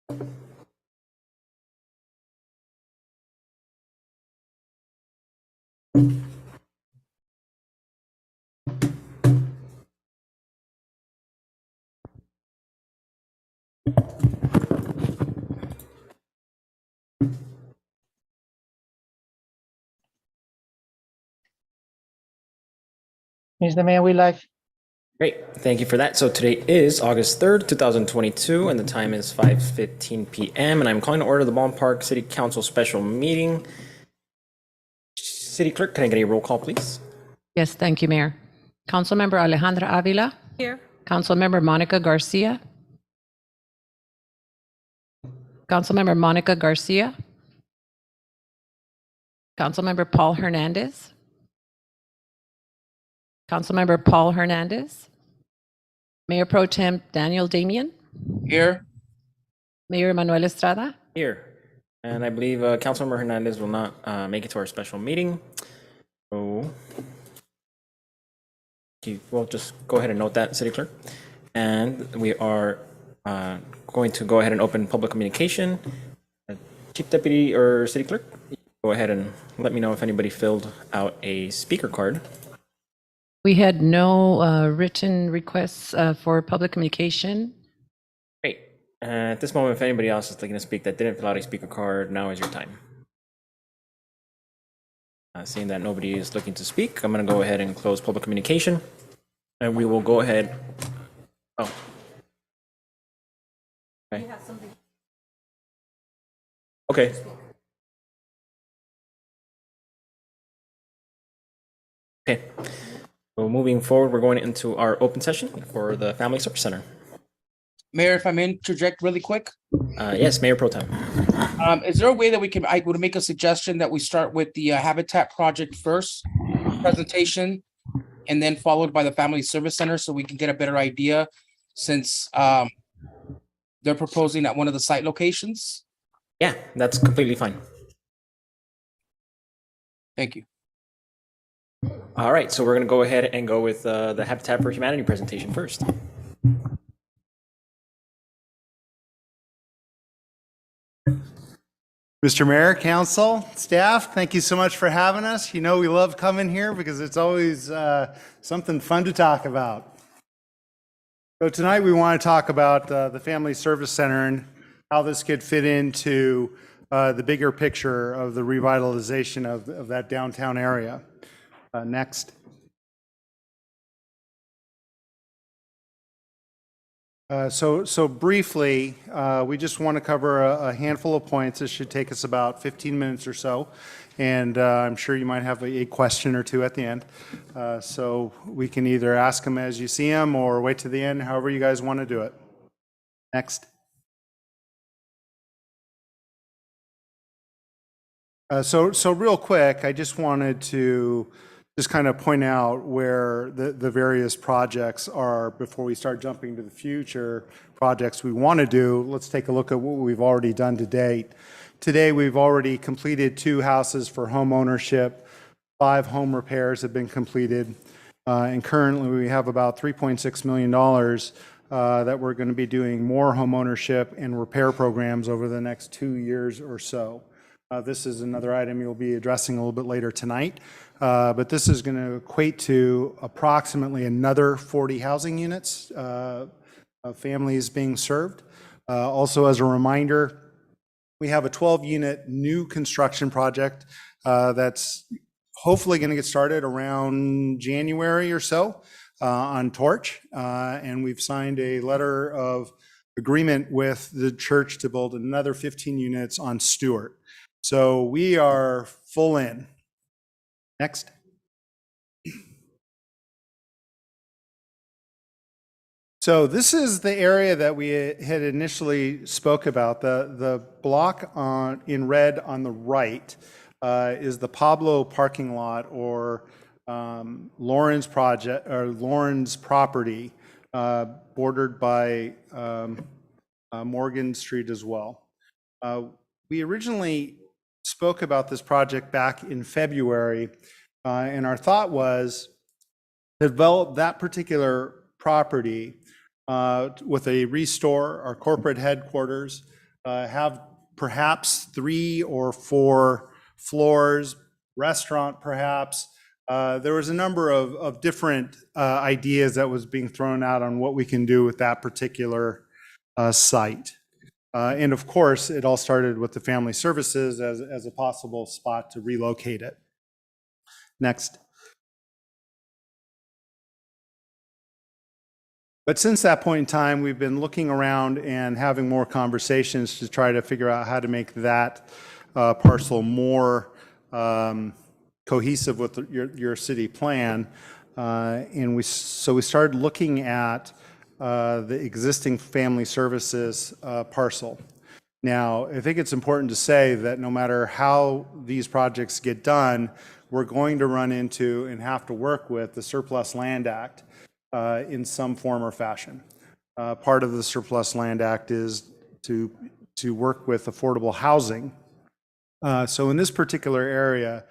Mr. Mayor, we live. Great, thank you for that. So today is August 3rd, 2022, and the time is 5:15 p.m. And I'm calling to order the Ballpark City Council special meeting. City Clerk, can I get a roll call, please? Yes, thank you, Mayor. Councilmember Alejandra Avila. Here. Councilmember Monica Garcia. Councilmember Monica Garcia. Councilmember Paul Hernandez. Councilmember Paul Hernandez. Mayor Pro Tem Daniel Damian. Here. Mayor Manuel Estrada. Here. And I believe Councilmember Hernandez will not make it to our special meeting. So we'll just go ahead and note that, City Clerk. And we are going to go ahead and open public communication. Chief Deputy or City Clerk, go ahead and let me know if anybody filled out a speaker card. We had no written requests for public communication. Great. At this moment, if anybody else is looking to speak that didn't fill out a speaker card, now is your time. Seeing that nobody is looking to speak, I'm going to go ahead and close public communication. And we will go ahead. Oh. Okay. Okay. Okay. So moving forward, we're going into our open session for the Family Service Center. Mayor, if I may interject really quick. Yes, Mayor Pro Tem. Is there a way that I would make a suggestion that we start with the Habitat Project first presentation and then followed by the Family Service Center so we can get a better idea since they're proposing at one of the site locations? Yeah, that's completely fine. Thank you. All right, so we're going to go ahead and go with the Habitat for Humanity presentation first. Mr. Mayor, Council, staff, thank you so much for having us. You know we love coming here because it's always something fun to talk about. So tonight we want to talk about the Family Service Center and how this could fit into the bigger picture of the revitalization of that downtown area. Next. So briefly, we just want to cover a handful of points. This should take us about 15 minutes or so, and I'm sure you might have a question or two at the end. So we can either ask them as you see them or wait to the end, however you guys want to do it. Next. So real quick, I just wanted to just kind of point out where the various projects are before we start jumping to the future projects we want to do. Let's take a look at what we've already done to date. Today, we've already completed 2 houses for home ownership. 5 home repairs have been completed. And currently, we have about $3.6 million that we're going to be doing more home ownership and repair programs over the next 2 years or so. This is another item you'll be addressing a little bit later tonight. But this is going to equate to approximately another 40 housing units of families being served. Also, as a reminder, we have a 12-unit new construction project that's hopefully going to get started around January or so on Torch. And we've signed a letter of agreement with the church to build another 15 units on Stewart. So we are full in. Next. So this is the area that we had initially spoke about. The block in red on the right is the Pablo parking lot, or Lauren's project, or Lauren's property, bordered by Morgan Street as well. We originally spoke about this project back in February, and our thought was to develop that particular property with a restore, our corporate headquarters, have perhaps 3 or 4 floors, restaurant perhaps. There was a number of different ideas that was being thrown out on what we can do with that particular site. And of course, it all started with the family services as a possible spot to relocate it. Next. But since that point in time, we've been looking around and having more conversations to try to figure out how to make that parcel more cohesive with your city plan. And so we started looking at the existing family services parcel. Now, I think it's important to say that no matter how these projects get done, we're going to run into and have to work with the Surplus Land Act in some form or fashion. Part of the Surplus Land Act is to work with affordable housing. So in this particular area,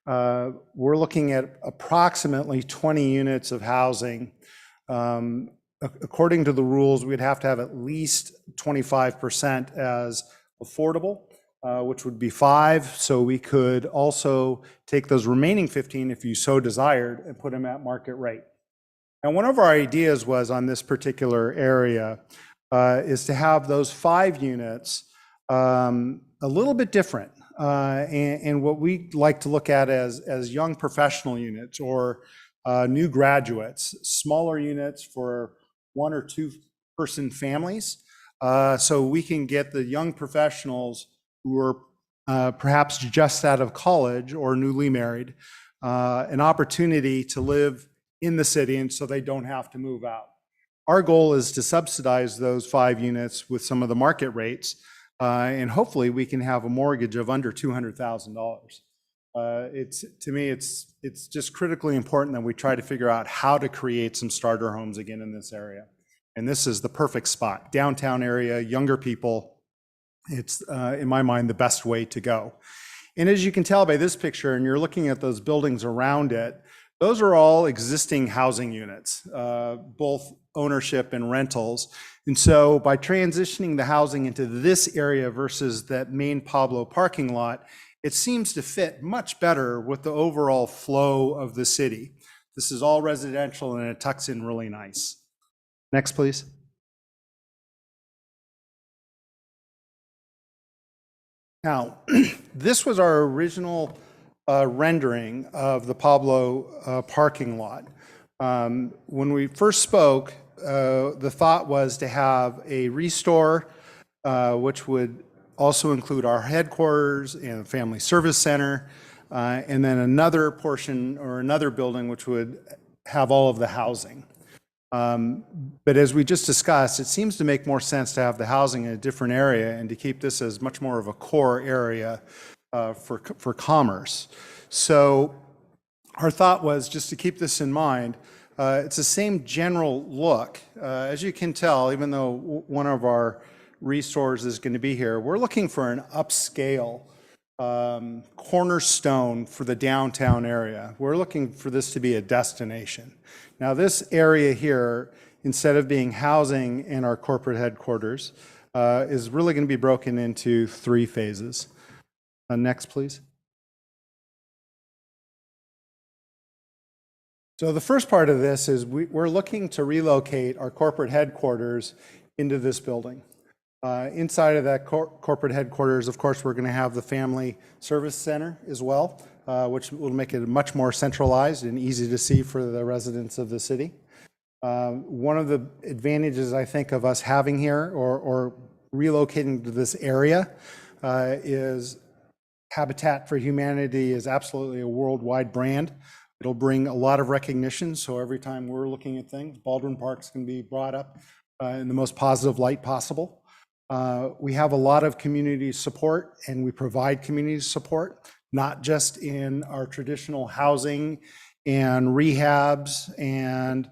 we're looking at approximately 20 units of housing. According to the rules, we'd have to have at least 25% as affordable, which would be 5. So we could also take those remaining 15 if you so desired and put them at market rate. And one of our ideas was on this particular area is to have those 5 units a little bit different. And what we like to look at as young professional units or new graduates, smaller units for 1 or 2 person families. So we can get the young professionals who are perhaps just out of college or newly married, an opportunity to live in the city and so they don't have to move out. Our goal is to subsidize those 5 units with some of the market rates, and hopefully we can have a mortgage of under $200,000. To me, it's just critically important that we try to figure out how to create some starter homes again in this area. And this is the perfect spot. Downtown area, younger people, it's in my mind the best way to go. And as you can tell by this picture, and you're looking at those buildings around it, those are all existing housing units, both ownership and rentals. And so by transitioning the housing into this area versus that main Pablo parking lot, it seems to fit much better with the overall flow of the city. This is all residential and it tucks in really nice. Next, please. Now, this was our original rendering of the Pablo parking lot. When we first spoke, the thought was to have a restore, which would also include our headquarters and family service center, and then another portion or another building which would have all of the housing. But as we just discussed, it seems to make more sense to have the housing in a different area and to keep this as much more of a core area for commerce. So our thought was just to keep this in mind. It's the same general look. As you can tell, even though one of our restores is going to be here, we're looking for an upscale cornerstone for the downtown area. We're looking for this to be a destination. Now this area here, instead of being housing in our corporate headquarters, is really going to be broken into 3 phases. Next, please. So the first part of this is we're looking to relocate our corporate headquarters into this building. Inside of that corporate headquarters, of course, we're going to have the family service center as well, which will make it much more centralized and easy to see for the residents of the city. One of the advantages, I think, of us having here or relocating to this area is Habitat for Humanity is absolutely a worldwide brand. It'll bring a lot of recognition. So every time we're looking at things, Baldwin Park's can be brought up in the most positive light possible. We have a lot of community support and we provide community support, not just in our traditional housing and rehabs and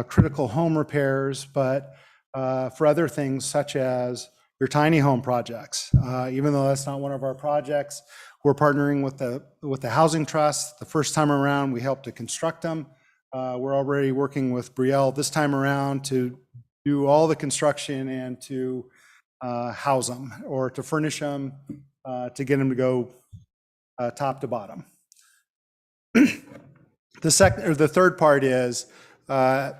critical home repairs, but for other things such as your tiny home projects. Even though that's not one of our projects, we're partnering with the Housing Trust. The first time around, we helped to construct them. We're already working with Brielle this time around to do all the construction and to house them or to furnish them, to get them to go top to bottom. The third part is our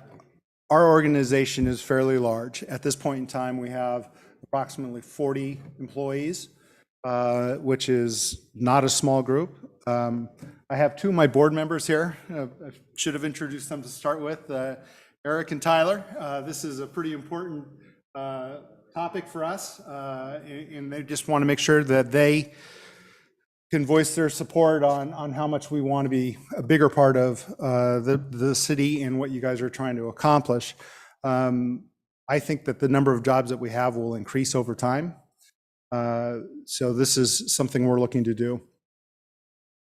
organization is fairly large. At this point in time, we have approximately 40 employees, which is not a small group. I have two of my board members here. I should have introduced them to start with, Eric and Tyler. This is a pretty important topic for us, and they just want to make sure that they can voice their support on how much we want to be a bigger part of the city and what you guys are trying to accomplish. I think that the number of jobs that we have will increase over time. So this is something we're looking to do.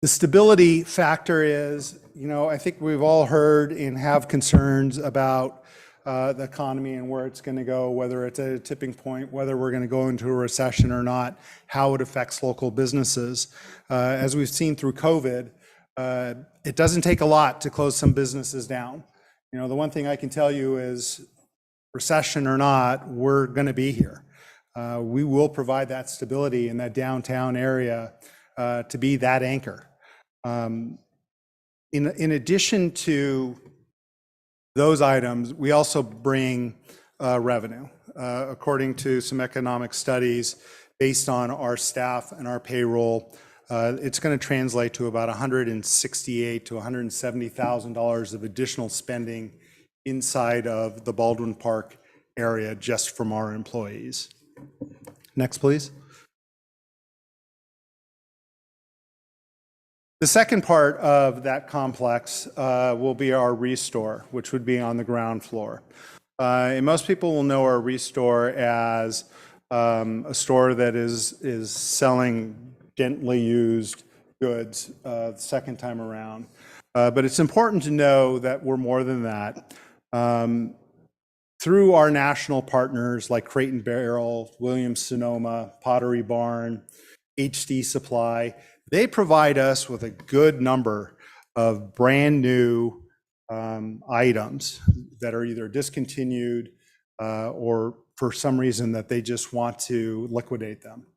The stability factor is, I think we've all heard and have concerns about the economy and where it's going to go, whether it's at a tipping point, whether we're going to go into a recession or not, how it affects local businesses. As we've seen through COVID, it doesn't take a lot to close some businesses down. The one thing I can tell you is, recession or not, we're going to be here. We will provide that stability in that downtown area to be that anchor. In addition to those items, we also bring revenue. According to some economic studies, based on our staff and our payroll, it's going to translate to about $168,000 to $170,000 of additional spending inside of the Baldwin Park area just from our employees. Next, please. The second part of that complex will be our Restore, which would be on the ground floor. And most people will know our Restore as a store that is selling gently used goods the second time around. But it's important to know that we're more than that. Through our national partners like Crate and Barrel, Williams-Sonoma, Pottery Barn, HD Supply, they provide us with a good number of brand new items that are either discontinued or for some reason that they just want to liquidate them.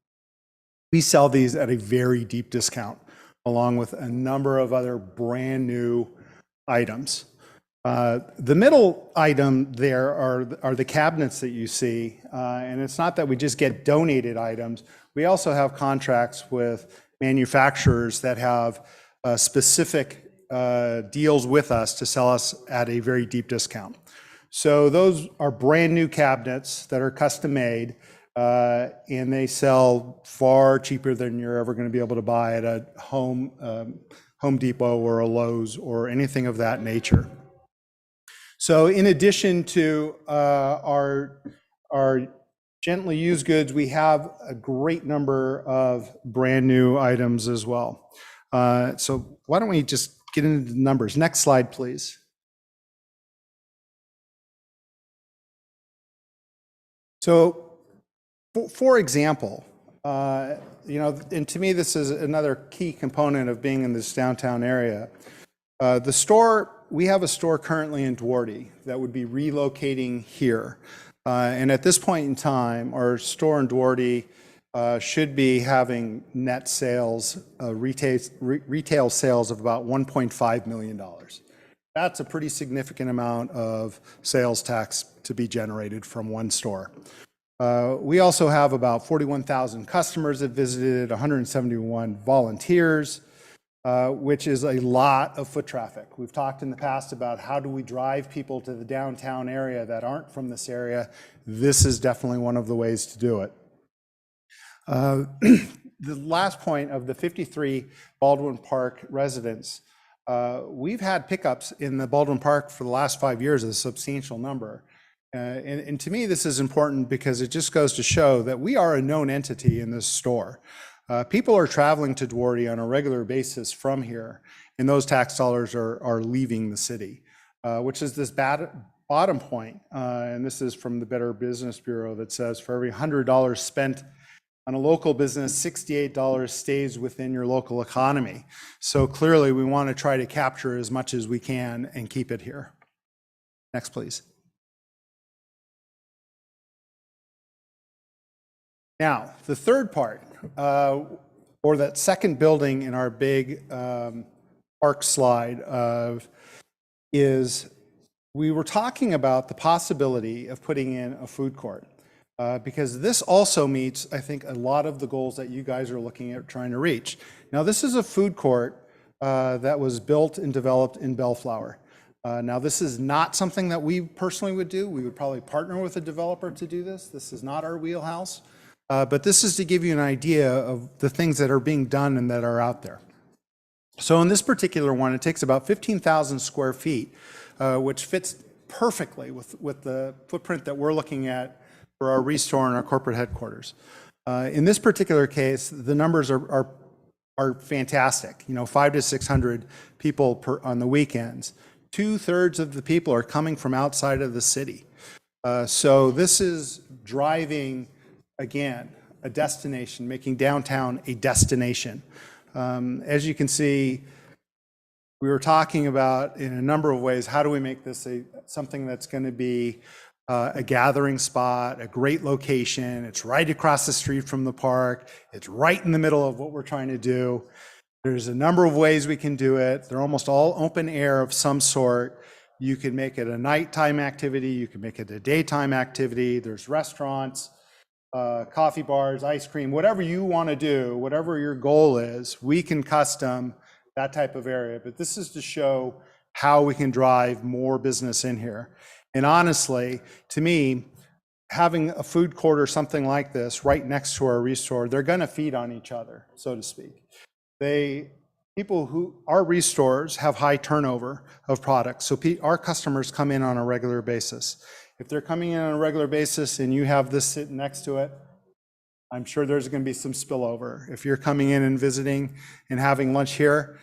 We sell these at a very deep discount, along with a number of other brand new items. The middle item there are the cabinets that you see, and it's not that we just get donated items. We also have contracts with manufacturers that have specific deals with us to sell us at a very deep discount. So those are brand new cabinets that are custom made, and they sell far cheaper than you're ever going to be able to buy at a Home Depot or a Lowe's or anything of that nature. So in addition to our gently used goods, we have a great number of brand new items as well. So why don't we just get into the numbers? Next slide, please. So for example, and to me, this is another key component of being in this downtown area. We have a store currently in Duarte that would be relocating here. And at this point in time, our store in Duarte should be having net sales, retail sales of about $1.5 million. That's a pretty significant amount of sales tax to be generated from one store. We also have about 41,000 customers that visited, 171 volunteers, which is a lot of foot traffic. We've talked in the past about how do we drive people to the downtown area that aren't from this area. This is definitely one of the ways to do it. The last point of the 53 Baldwin Park residents, we've had pickups in the Baldwin Park for the last 5 years, a substantial number. And to me, this is important because it just goes to show that we are a known entity in this store. People are traveling to Duarte on a regular basis from here, and those tax dollars are leaving the city, which is this bottom point. And this is from the Better Business Bureau that says for every $100 spent on a local business, $68 stays within your local economy. So clearly, we want to try to capture as much as we can and keep it here. Next, please. Now, the third part, or that second building in our big park slide is we were talking about the possibility of putting in a food court. Because this also meets, I think, a lot of the goals that you guys are looking at trying to reach. Now, this is a food court that was built and developed in Bellflower. Now, this is not something that we personally would do. We would probably partner with a developer to do this. This is not our wheelhouse. But this is to give you an idea of the things that are being done and that are out there. So in this particular one, it takes about 15,000 square feet, which fits perfectly with the footprint that we're looking at for our restore and our corporate headquarters. In this particular case, the numbers are fantastic. 500 to 600 people on the weekends. 2/3 of the people are coming from outside of the city. So this is driving, again, a destination, making downtown a destination. As you can see, we were talking about in a number of ways, how do we make this something that's going to be a gathering spot, a great location. It's right across the street from the park. It's right in the middle of what we're trying to do. There's a number of ways we can do it. They're almost all open air of some sort. You can make it a nighttime activity. You can make it a daytime activity. There's restaurants, coffee bars, ice cream, whatever you want to do, whatever your goal is, we can custom that type of area. But this is to show how we can drive more business in here. And honestly, to me, having a food court or something like this right next to our restore, they're going to feed on each other, so to speak. People who our restores have high turnover of products, so our customers come in on a regular basis. If they're coming in on a regular basis and you have this sitting next to it, I'm sure there's going to be some spillover. If you're coming in and visiting and having lunch here,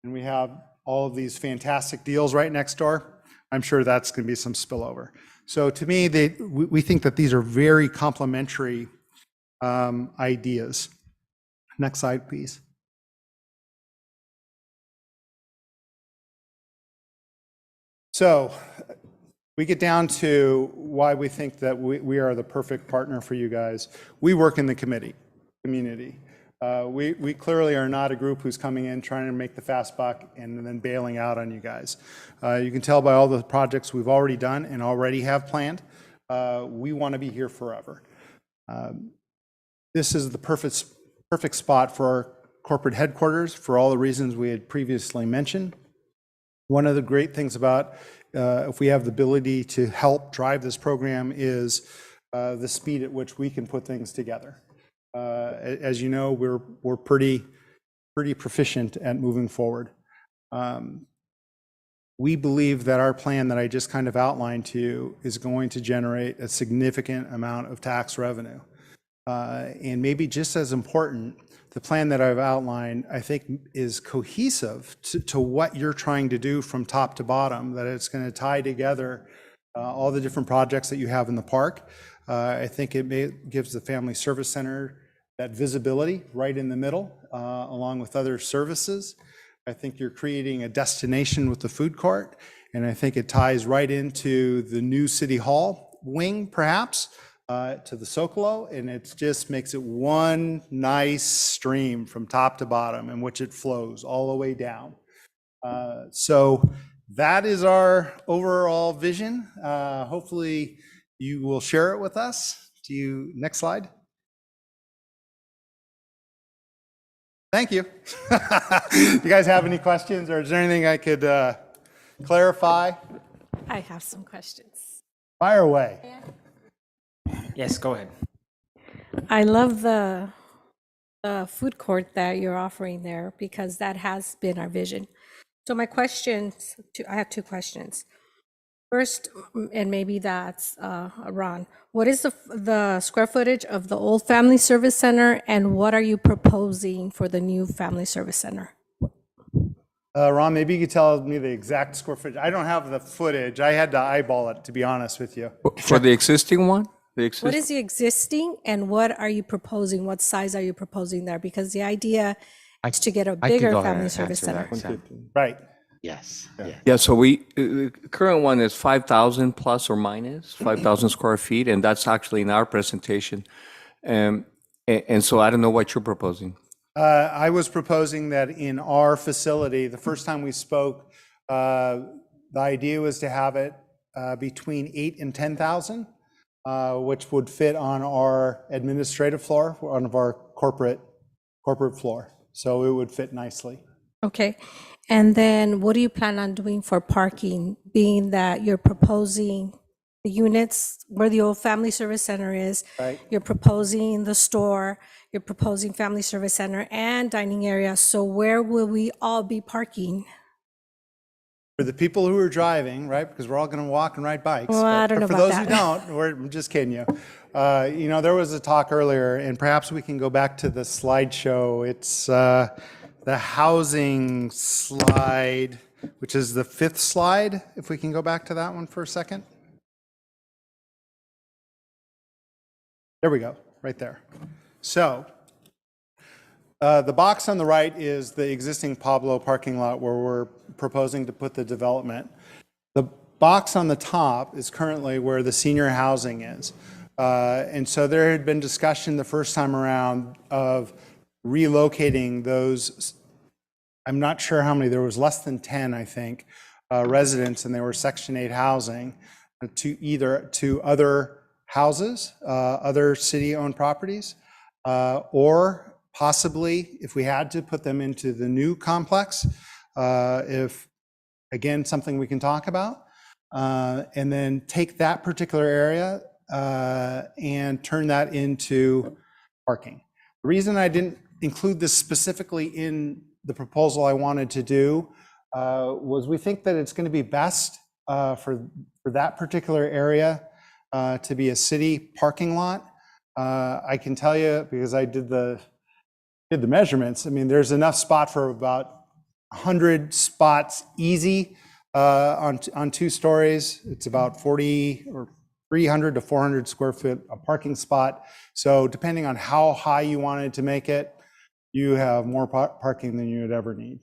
and we have all of these fantastic deals right next door, I'm sure that's going to be some spillover. So to me, we think that these are very complementary ideas. Next slide, please. So we get down to why we think that we are the perfect partner for you guys. We work in the community. We clearly are not a group who's coming in trying to make the fast buck and then bailing out on you guys. You can tell by all the projects we've already done and already have planned. We want to be here forever. This is the perfect spot for our corporate headquarters for all the reasons we had previously mentioned. One of the great things about if we have the ability to help drive this program is the speed at which we can put things together. As you know, we're pretty proficient at moving forward. We believe that our plan that I just kind of outlined to you is going to generate a significant amount of tax revenue. And maybe just as important, the plan that I've outlined, I think, is cohesive to what you're trying to do from top to bottom, that it's going to tie together all the different projects that you have in the park. I think it gives the Family Service Center that visibility right in the middle, along with other services. I think you're creating a destination with the food court, and I think it ties right into the new City Hall wing, perhaps, to the Socolo, and it just makes it one nice stream from top to bottom in which it flows all the way down. So that is our overall vision. Hopefully you will share it with us. Next slide. Thank you. You guys have any questions, or is there anything I could clarify? I have some questions. Fire away. Yes, go ahead. I love the food court that you're offering there, because that has been our vision. So my questions, I have two questions. First, and maybe that's Ron, what is the square footage of the old Family Service Center, and what are you proposing for the new Family Service Center? Ron, maybe you could tell me the exact square footage. I don't have the footage. I had to eyeball it, to be honest with you. For the existing one? What is the existing, and what are you proposing? What size are you proposing there? Because the idea is to get a bigger Family Service Center. Right. Yes. Yeah, so the current one is 5,000 plus or minus, 5,000 square feet, and that's actually in our presentation. And so I don't know what you're proposing. I was proposing that in our facility, the first time we spoke, the idea was to have it between 8 and 10,000, which would fit on our administrative floor, on our corporate floor. So it would fit nicely. Okay. And then what do you plan on doing for parking, being that you're proposing the units where the old family service center is? Right. You're proposing the store, you're proposing family service center and dining area. So where will we all be parking? For the people who are driving, right, because we're all going to walk and ride bikes. Well, I don't know For about those who that. don't, I'm just kidding you. You know, there was a talk earlier, and perhaps we can go back to the slideshow. It's the housing slide, which is the 5th slide. If we can go back to that one for a second. There we go, right there. So the box on the right is the existing Pablo parking lot where we're proposing to put the development. The box on the top is currently where the senior housing is. And so there had been discussion the first time around of relocating those, I'm not sure how many, there was less than 10, I think, residents, and they were Section 8 housing, to other houses, other city-owned properties, or possibly, if we had to, put them into the new complex, if, again, something we can talk about, and then take that particular area and turn that into parking. The reason I didn't include this specifically in the proposal I wanted to do was we think that it's going to be best for that particular area to be a city parking lot. I can tell you, because I did the measurements, I mean, there's enough spot for about 100 spots easy on 2 stories. It's about 40 or 300 to 400 square foot a parking spot. So depending on how high you wanted to make it, you have more parking than you would ever need.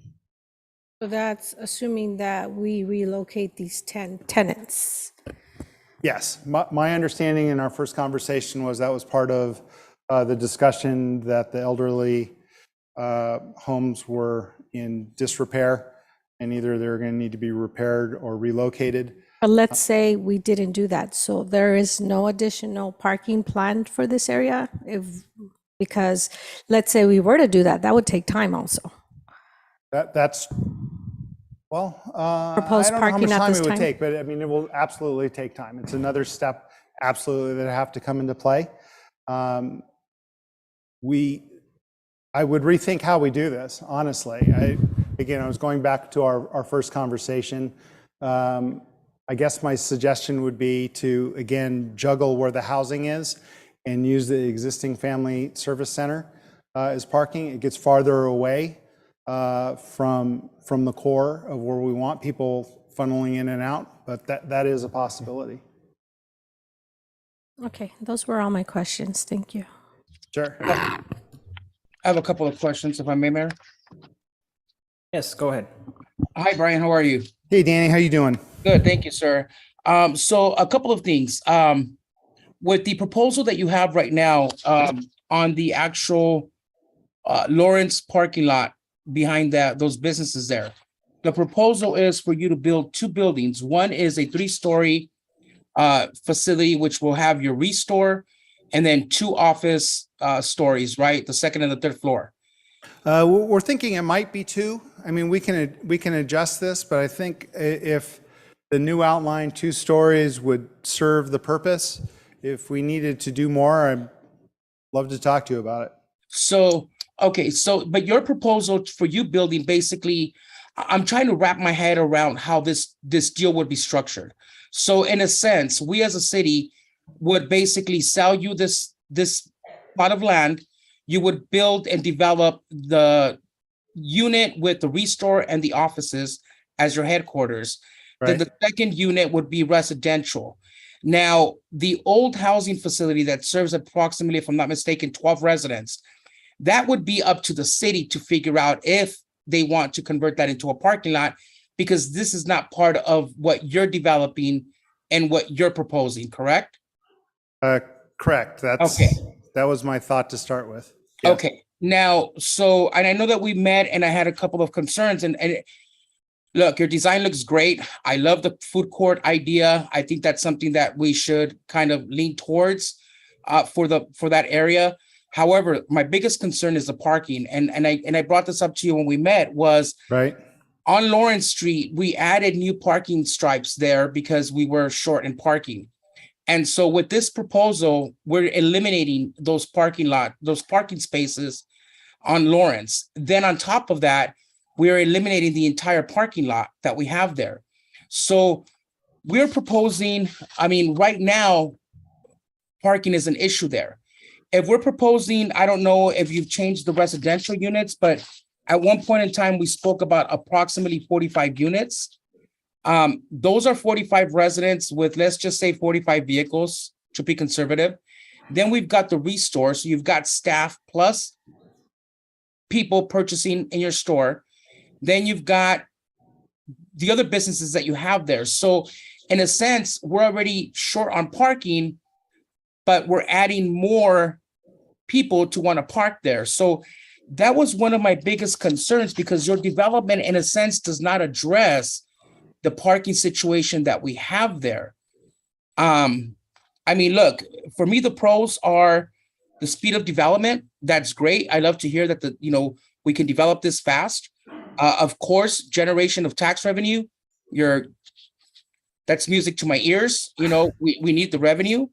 So that's assuming that we relocate these 10 tenants. Yes, my understanding in our first conversation was that was part of the discussion, that the elderly homes were in disrepair and either they're going to need to be repaired or relocated. But let's say we didn't do that. So there is no additional parking planned for this area? Because let's say we were to do that, that would take time also. That's, well, Proposed I don't know how parking much at time this it would time? take, but I mean, it will absolutely take time. It's another step absolutely that have to come into play. I would rethink how we do this, honestly. Again, I was going back to our first conversation. I guess my suggestion would be to, again, juggle where the housing is and use the existing family service center as parking. It gets farther away from the core of where we want people funneling in and out, but that is a possibility. Okay, those were all my questions. Thank you. Sure. I have a couple of questions, if I may, Mayor. Yes, go ahead. Hi, Brian. How are you? Hey, Danny, how you doing? Good, thank you, sir. So a couple of things. With the proposal that you have right now on the actual Lawrence parking lot behind those businesses there, the proposal is for you to build 2 buildings. One is a 3-story facility, which will have your restore, and then 2 office stories, right? The 2nd and the 3rd floor. We're thinking it might be 2. I mean, we can adjust this, but I think if the new outline 2 stories would serve the purpose, if we needed to do more, I'd love to talk to you about it. So, okay, but your proposal for you building, basically, I'm trying to wrap my head around how this deal would be structured. So in a sense, we as a city would basically sell you this plot of land. You would build and develop the unit with the restore and the offices as your headquarters. Then Right. the 2nd unit would be residential. Now, the old housing facility that serves approximately, if I'm not mistaken, 12 residents, that would be up to the city to figure out if they want to convert that into a parking lot, because this is not part of what you're developing and what you're proposing, correct? Correct. That's Okay. my thought to start with. Yes. Okay, now, so, and I know that we met and I had a couple of concerns and look, your design looks great. I love the food court idea. I think that's something that we should kind of lean towards for that area. However, my biggest concern is the parking. And I brought this up to you when we met was Right. on Lawrence Street, we added new parking stripes there because we were short in parking. And so with this proposal, we're eliminating those parking spaces on Lawrence. Then on top of that, we're eliminating the entire parking lot that we have there. So we're proposing, I mean, right now, parking is an issue there. If we're proposing, I don't know if you've changed the residential units, but at one point in time, we spoke about approximately 45 units. Those are 45 residents with, let's just say 45 vehicles to be conservative. Then we've got the restore. So you've got staff plus people purchasing in your store. Then you've got the other businesses that you have there. So in a sense, we're already short on parking, but we're adding more people to want to park there. So that was one of my biggest concerns because your development in a sense does not address the parking situation that we have there. I mean, look, for me, the pros are the speed of development. That's great. I love to hear that we can develop this fast. Of course, generation of tax revenue. That's music to my ears. We need the revenue.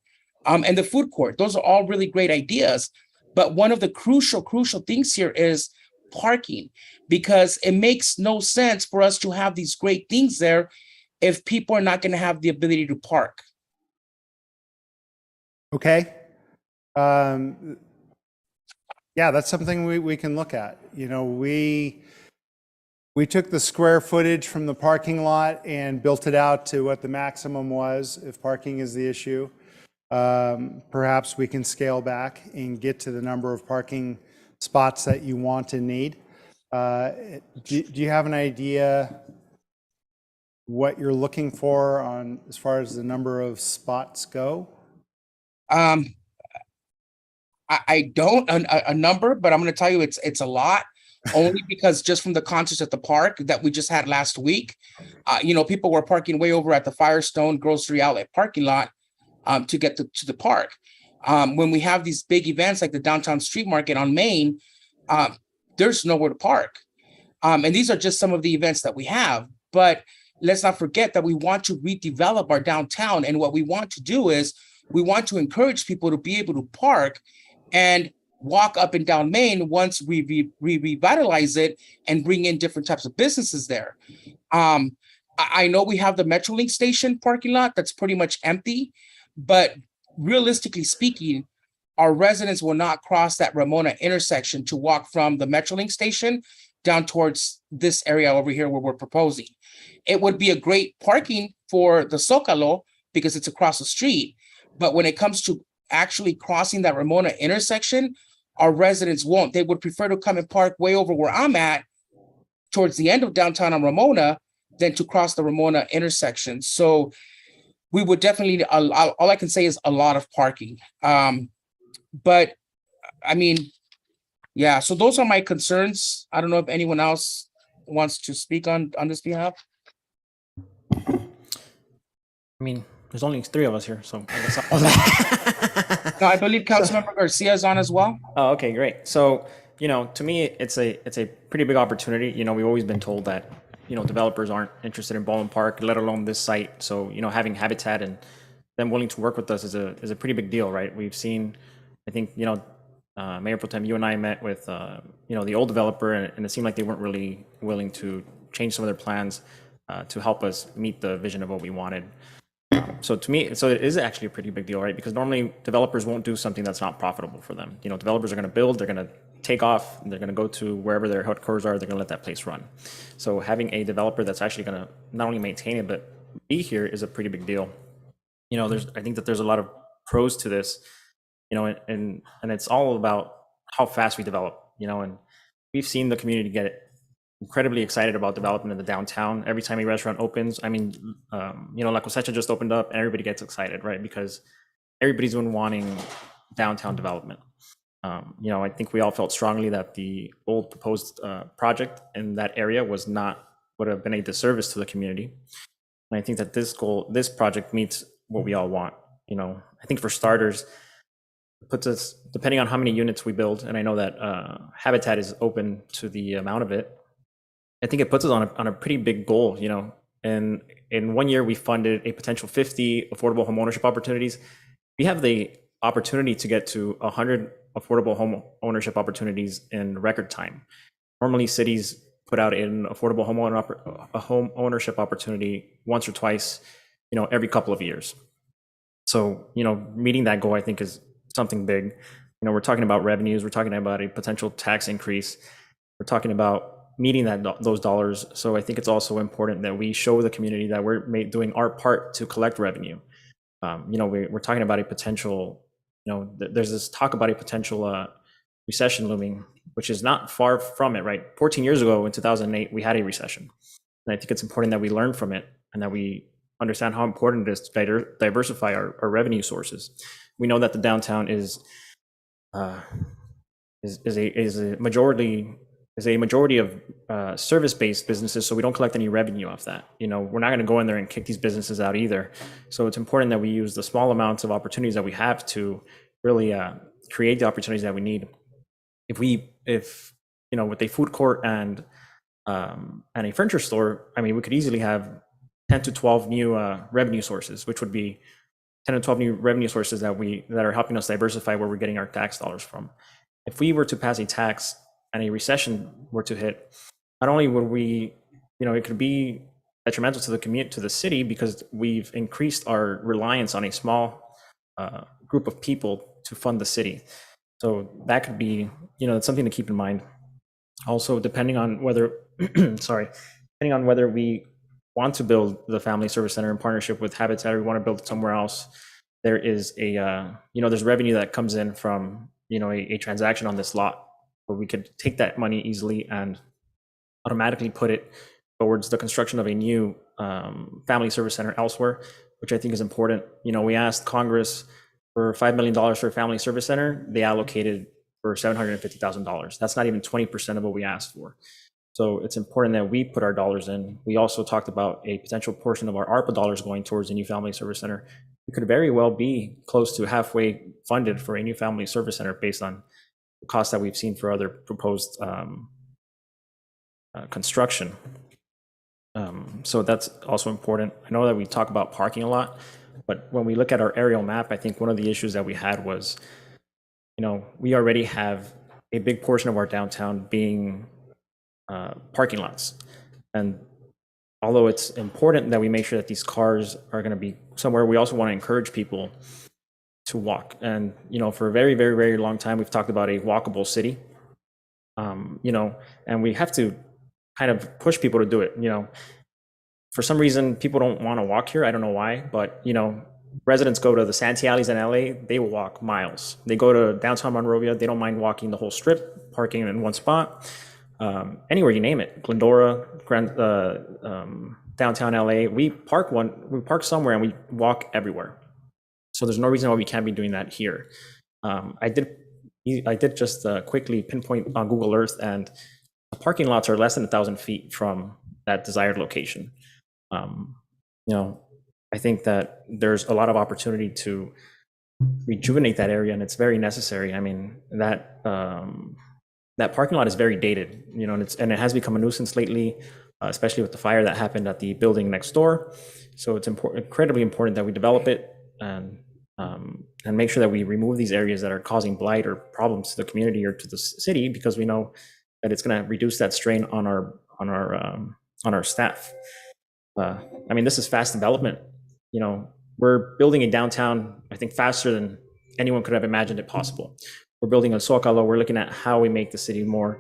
And the food court. Those are all really great ideas. But one of the crucial things here is parking, because it makes no sense for us to have these great things there if people are not going to have the ability to park. Okay. Yeah, that's something we can look at. We took the square footage from the parking lot and built it out to what the maximum was if parking is the issue. Perhaps we can scale back and get to the number of parking spots that you want and need. Do you have an idea what you're looking for on as far as the number of spots go? I don't a number, but I'm going to tell you it's a lot. Only because just from the concerts at the park that we just had last week, people were parking way over at the Firestone Grocery Outlet parking lot to get to the park. When we have these big events like the Downtown Street Market on Main, there's nowhere to park. And these are just some of the events that we have. But let's not forget that we want to redevelop our downtown. And what we want to do is we want to encourage people to be able to park and walk up and down Main once we revitalize it and bring in different types of businesses there. I know we have the Metrolink station parking lot that's pretty much empty, but realistically speaking, our residents will not cross that Ramona intersection to walk from the Metrolink station down towards this area over here where we're proposing. It would be a great parking for the Zócalo because it's across the street. But when it comes to actually crossing that Ramona intersection, our residents won't. They would prefer to come and park way over where I'm at towards the end of downtown on Ramona than to cross the Ramona intersection. So we would definitely, all I can say is a lot of parking. But I mean, yeah, so those are my concerns. I don't know if anyone else wants to speak on this behalf. I mean, there's only 3 of us here, so I guess I'll No, I believe Councilmember Garcia is on as well. Oh, okay, great. So, to me, it's a pretty big opportunity. We've always been told that, developers aren't interested in Baldwin Park, let alone this site. So, having Habitat and them willing to work with us is a pretty big deal, right? We've seen, I think, Mayor Pro Tem, you and I met with, the old developer, and it seemed like they weren't really willing to change some of their plans to help us meet the vision of what we wanted. So to me, it is actually a pretty big deal, right? Because normally developers won't do something that's not profitable for them. Developers are going to build, they're going to take off, they're going to go to wherever their headquarters are, they're going to let that place run. So having a developer that's actually going to not only maintain it, but be here is a pretty big deal. I think that there's a lot of pros to this, and it's all about how fast we develop, and we've seen the community get incredibly excited about development in the downtown. Every time a restaurant opens, I mean, La Cosecha just opened up and everybody gets excited, right? Because everybody's been wanting downtown development. You know, I think we all felt strongly that the old proposed project in that area would have been a disservice to the community. And I think that this project meets what we all want. You know, I think for starters, it puts us, depending on how many units we build, and I know that Habitat is open to the amount of it, I think it puts us on a pretty big goal, you know. And in 1 year, we funded a potential 50 affordable home ownership opportunities. We have the opportunity to get to 100 affordable home ownership opportunities in record time. Normally, cities put out an affordable home ownership opportunity once or twice, you know, every couple of years. So, you know, meeting that goal, I think, is something big. You know, we're talking about revenues, we're talking about a potential tax increase, we're talking about meeting those dollars. So I think it's also important that we show the community that we're doing our part to collect revenue. You know, we're talking about a potential, you know, there's this talk about a potential recession looming, which is not far from it, right? 14 years ago in 2008, we had a recession. And I think it's important that we learn from it and that we understand how important it is to diversify our revenue sources. We know that the downtown is a majority of service-based businesses, so we don't collect any revenue off that. You know, we're not going to go in there and kick these businesses out either. So it's important that we use the small amounts of opportunities that we have to really create the opportunities that we need. If you know, with a food court and a furniture store, I mean, we could easily have 10 to 12 new revenue sources, which would be 10 to 12 new revenue sources that are helping us diversify where we're getting our tax dollars from. If we were to pass a tax and a recession were to hit, not only would we, you know, it could be detrimental to the community, to the city, because we've increased our reliance on a small group of people to fund the city. So that could be, you know, that's something to keep in mind. Also, depending on whether, depending on whether we want to build the Family Service Center in partnership with Habitat, or we want to build it somewhere else, there is a, you know, there's revenue that comes in from, you know, a transaction on this lot, where we could take that money easily and automatically put it towards the construction of a new Family Service Center elsewhere, which I think is important. You know, we asked Congress for $5 million for a Family Service Center. They allocated for $750,000. That's not even 20% of what we asked for. So it's important that we put our dollars in. We also talked about a potential portion of our ARPA dollars going towards a new Family Service Center. We could very well be close to halfway funded for a new Family Service Center based on the costs that we've seen for other proposed construction. So that's also important. I know that we talk about parking a lot, but when we look at our aerial map, I think one of the issues that we had was, you know, we already have a big portion of our downtown being parking lots. And although it's important that we make sure that these cars are going to be somewhere, we also want to encourage people to walk. And, you know, for a very, very, very long time, we've talked about a walkable city, you know, and we have to kind of push people to do it. You know, for some reason, people don't want to walk here. I don't know why, but, you know, residents go to the Santee Alleys in LA, they will walk miles. They go to downtown Monrovia, they don't mind walking the whole strip, parking in one spot. Anywhere you name it, Glendora, downtown LA, we park somewhere and we walk everywhere. So there's no reason why we can't be doing that here. I did just quickly pinpoint on Google Earth, and the parking lots are less than 1,000 feet from that desired location. You know, I think that there's a lot of opportunity to rejuvenate that area, and it's very necessary. I mean, that parking lot is very dated, you know, and it has become a nuisance lately, especially with the fire that happened at the building next door. So it's incredibly important that we develop it and make sure that we remove these areas that are causing blight or problems to the community or to the city, because we know that it's going to reduce that strain on our staff. I mean, this is fast development. You know, we're building a downtown, I think, faster than anyone could have imagined it possible. We're building a Zócalo. We're looking at how we make the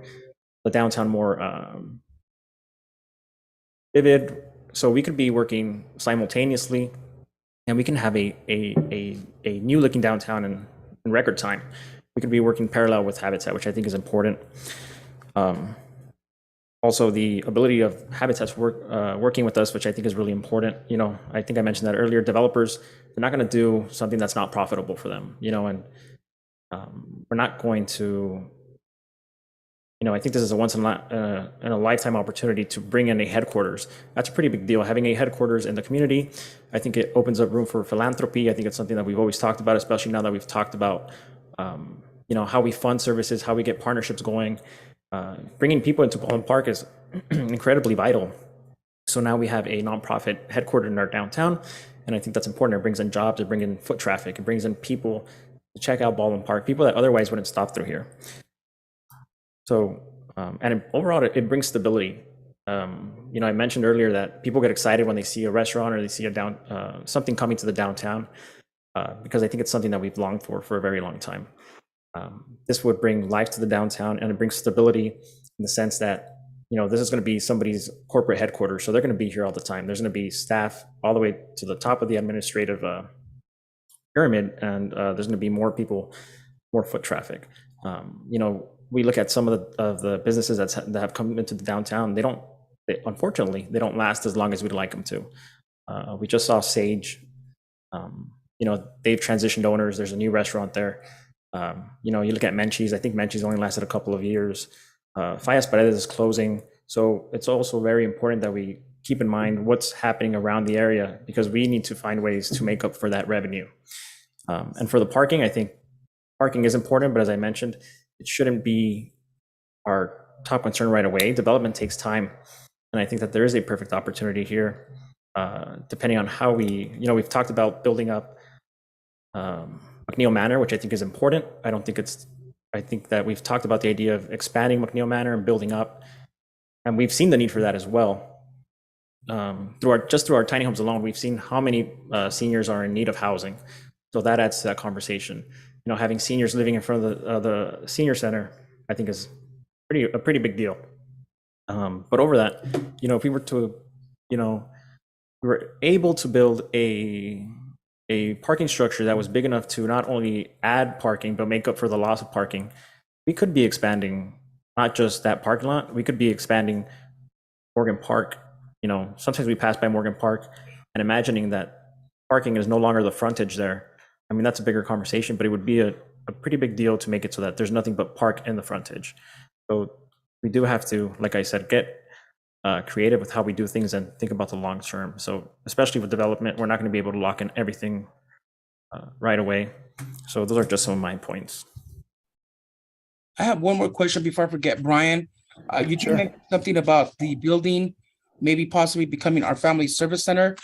downtown more vivid. So we could be working simultaneously, and we can have a new looking downtown in record time. We could be working parallel with Habitat, which I think is important. Also, the ability of Habitat's working with us, which I think is really important. You know, I think I mentioned that earlier. Developers, they're not going to do something that's not profitable for them. You know, and We're not going to, I think this is a once in a lifetime opportunity to bring in a headquarters. That's a pretty big deal. Having a headquarters in the community, I think it opens up room for philanthropy. I think it's something that we've always talked about, especially now that we've talked about, how we fund services, how we get partnerships going. Bringing people into Baldwin Park is incredibly vital. So now we have a nonprofit headquartered in our downtown, and I think that's important. It brings in jobs, it brings in foot traffic, it brings in people to check out Baldwin Park, people that otherwise wouldn't stop through here. So, overall, it brings stability. I mentioned earlier that people get excited when they see a restaurant or they see something coming to the downtown, because I think it's something that we've longed for a very long time. This would bring life to the downtown, and it brings stability in the sense that, this is going to be somebody's corporate headquarters, so they're going to be here all the time. There's going to be staff all the way to the top of the administrative pyramid, and there's going to be more people, more foot traffic. We look at some of the businesses that have come into the downtown. Unfortunately, they don't last as long as we'd like them to. We just saw Sage. They've transitioned owners. There's a new restaurant there. You look at Menchie's. I think Menchie's only lasted a couple of years. Fallas Paredes is closing. So it's also very important that we keep in mind what's happening around the area, because we need to find ways to make up for that revenue. And for the parking, I think parking is important, but as I mentioned, it shouldn't be our top concern right away. Development takes time. And I think that there is a perfect opportunity here, depending on how we've talked about building up McNeil Manor, which I think is important. I think that we've talked about the idea of expanding McNeil Manor and building up, and we've seen the need for that as well. Through our tiny homes alone, we've seen how many seniors are in need of housing. So that adds to that conversation. Having seniors living in front of the senior center, I think is a pretty big deal. But over that, if we were to, we were able to build a parking structure that was big enough to not only add parking, but make up for the loss of parking, we could be expanding not just that parking lot, we could be expanding Morgan Park. Sometimes we pass by Morgan Park and imagining that parking is no longer the frontage there. I mean, that's a bigger conversation, but it would be a pretty big deal to make it so that there's nothing but park in the frontage. So we do have to, like I said, get creative with how we do things and think about the long term. So especially with development, we're not going to be able to lock in everything right away. So those are just some of my points. I have one more question before I forget, Brian. You mentioned something about the building, maybe possibly becoming our family service center.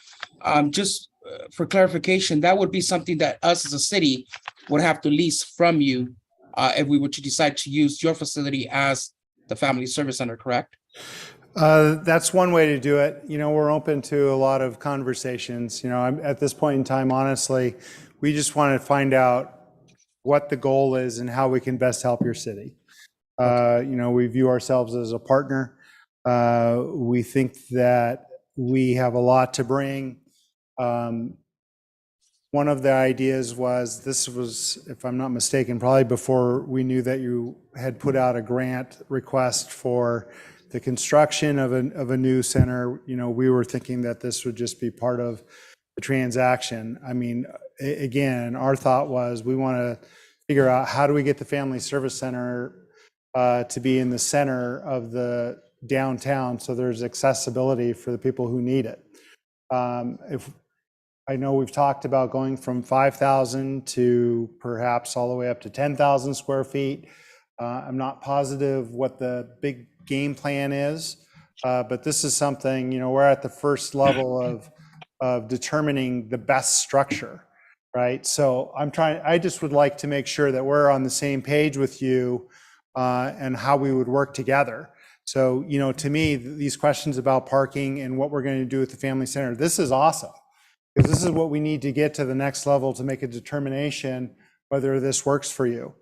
Just for clarification, that would be something that us as a city would have to lease from you if we were to decide to use your facility as the family service center, correct? That's one way to do it. We're open to a lot of conversations. I'm at this point in time, honestly, we just want to find out what the goal is and how we can best help your city. We view ourselves as a partner. We think that we have a lot to bring. One of the ideas was, this was, if I'm not mistaken, probably before we knew that you had put out a grant request for the construction of a new center. We were thinking that this would just be part of the transaction. I mean, again, our thought was we want to figure out how do we get the family service center to be in the center of the downtown so there's accessibility for the people who need it. If I know we've talked about going from 5,000 to perhaps all the way up to 10,000 square feet. I'm not positive what the big game plan is, but this is something, we're at the first level of determining the best structure, right? So I just would like to make sure that we're on the same page with you and how we would work together. So, to me, these questions about parking and what we're going to do with the family center, this is awesome. Because this is what we need to get to the next level to make a determination whether this works for you.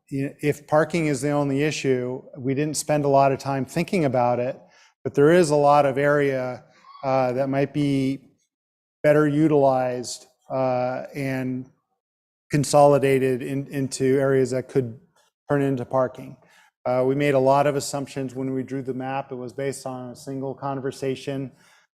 If parking is the only issue, we didn't spend a lot of time thinking about it, but there is a lot of area that might be better utilized and consolidated into areas that could turn into parking. We made a lot of assumptions when we drew the map. It was based on a single conversation.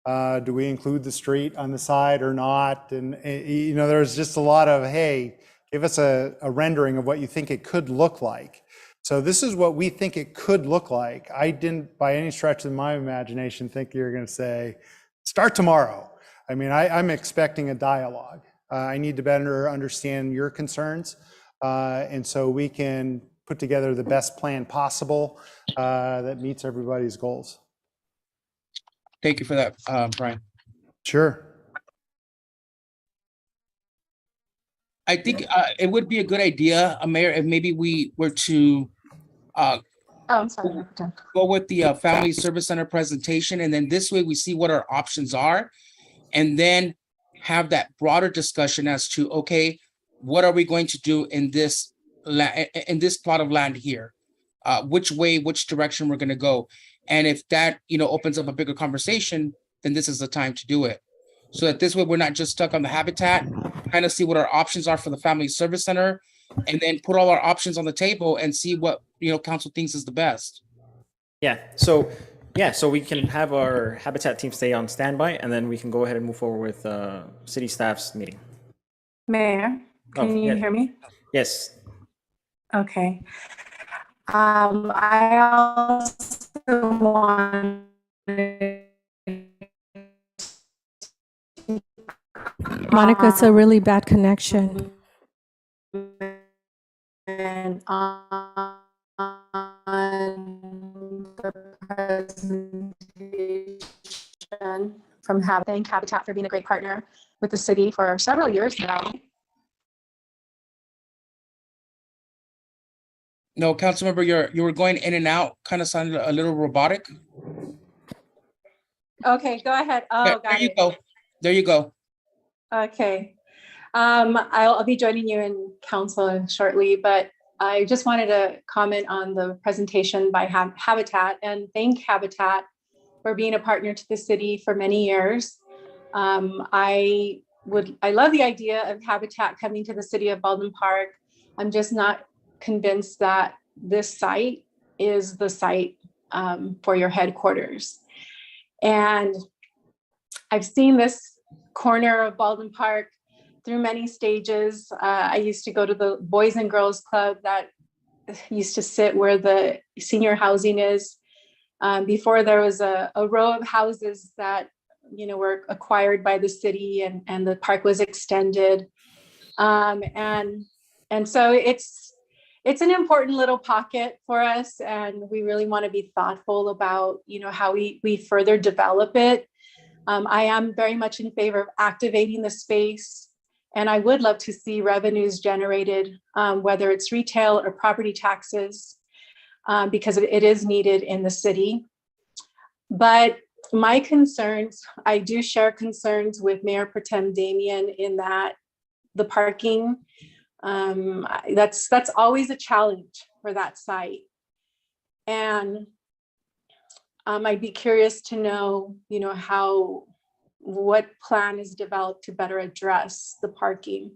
Do we include the street on the side or not? And there's just a lot of, hey, give us a rendering of what you think it could look like. So this is what we think it could look like. I didn't, by any stretch of my imagination, think you're going to say, start tomorrow. I mean, I'm expecting a dialogue. I need to better understand your concerns. And so we can put together the best plan possible that meets everybody's goals. Thank you for that, Brian. Sure. I think it would be a good idea, Mayor, if maybe we were to I'm sorry. go with the Family Service Center presentation, and then this way we see what our options are, and then have that broader discussion as to, okay, what are we going to do in this plot of land here? Which direction we're going to go, and if that opens up a bigger conversation, then this is the time to do it. So that this way we're not just stuck on the habitat, kind of see what our options are for the Family Service Center, and then put all our options on the table and see what council thinks is the best. Yeah. So we can have our habitat team stay on standby, and then we can go ahead and move forward with city staff's meeting. Mayor, can you hear me? Yes. Okay. I also want Monica, it's a really bad connection. and on the presentation from thank Habitat for being a great partner with the city for several years now. No, Councilmember, you were going in and out, kind of sounded a little robotic. Okay, go ahead. Oh, There you go. There you go. Okay. I'll be joining you in council shortly, but I just wanted to comment on the presentation by Habitat and thank Habitat for being a partner to the city for many years. I love the idea of Habitat coming to the city of Baldwin Park. I'm just not convinced that this site is the site for your headquarters. And I've seen this corner of Baldwin Park through many stages. I used to go to the Boys and Girls Club that used to sit where the senior housing is. Before there was a row of houses that were acquired by the city, and the park was extended. And so it's an important little pocket for us, and we really want to be thoughtful about how we further develop it. I am very much in favor of activating the space, and I would love to see revenues generated, whether it's retail or property taxes, because it is needed in the city. But my concerns, I do share concerns with Mayor Pro Tem Damian in that the parking, that's always a challenge for that site. And I'd be curious to know, what plan is developed to better address the parking.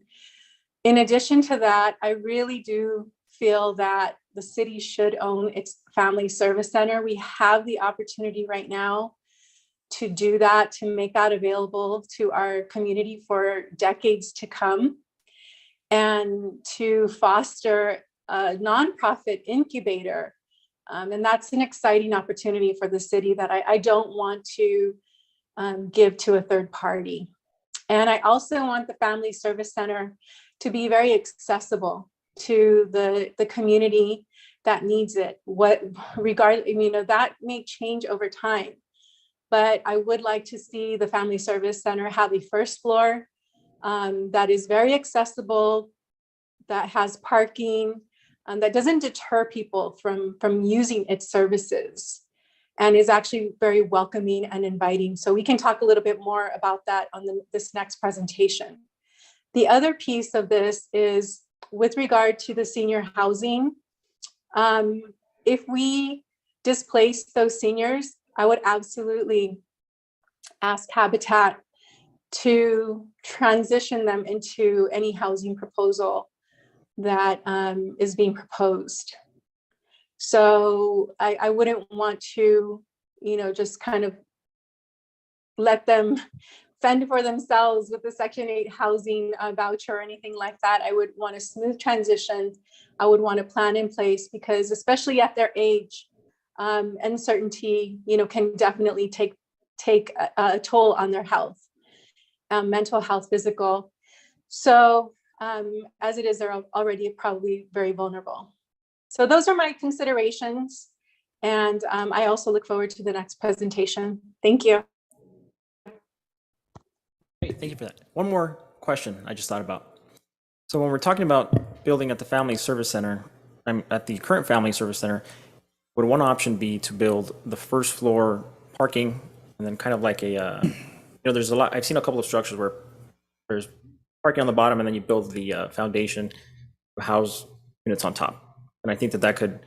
In addition to that, I really do feel that the city should own its Family Service Center. We have the opportunity right now to do that, to make that available to our community for decades to come, and to foster a nonprofit incubator. And that's an exciting opportunity for the city that I don't want to give to a third party. And I also want the Family Service Center to be very accessible to the community that needs it. That may change over time, but I would like to see the Family Service Center have a first floor that is very accessible, that has parking, that doesn't deter people from using its services, and is actually very welcoming and inviting. So we can talk a little bit more about that on this next presentation. The other piece of this is with regard to the senior housing. If we displace those seniors, I would absolutely ask Habitat to transition them into any housing proposal that is being proposed. So I wouldn't want to, just kind of let them fend for themselves with the Section 8 housing voucher or anything like that. I would want a smooth transition. I would want a plan in place because especially at their age, uncertainty, can definitely take a toll on their health, mental health, physical. So as it is, they're already probably very vulnerable. So those are my considerations. And I also look forward to the next presentation. Thank you. Great, thank you for that. One more question I just thought about. So when we're talking about building at the Family Service Center, at the current Family Service Center, would one option be to build the first floor parking and then kind of like a, there's a lot, I've seen a couple of structures where there's parking on the bottom and then you build the foundation to house units on top. And I think that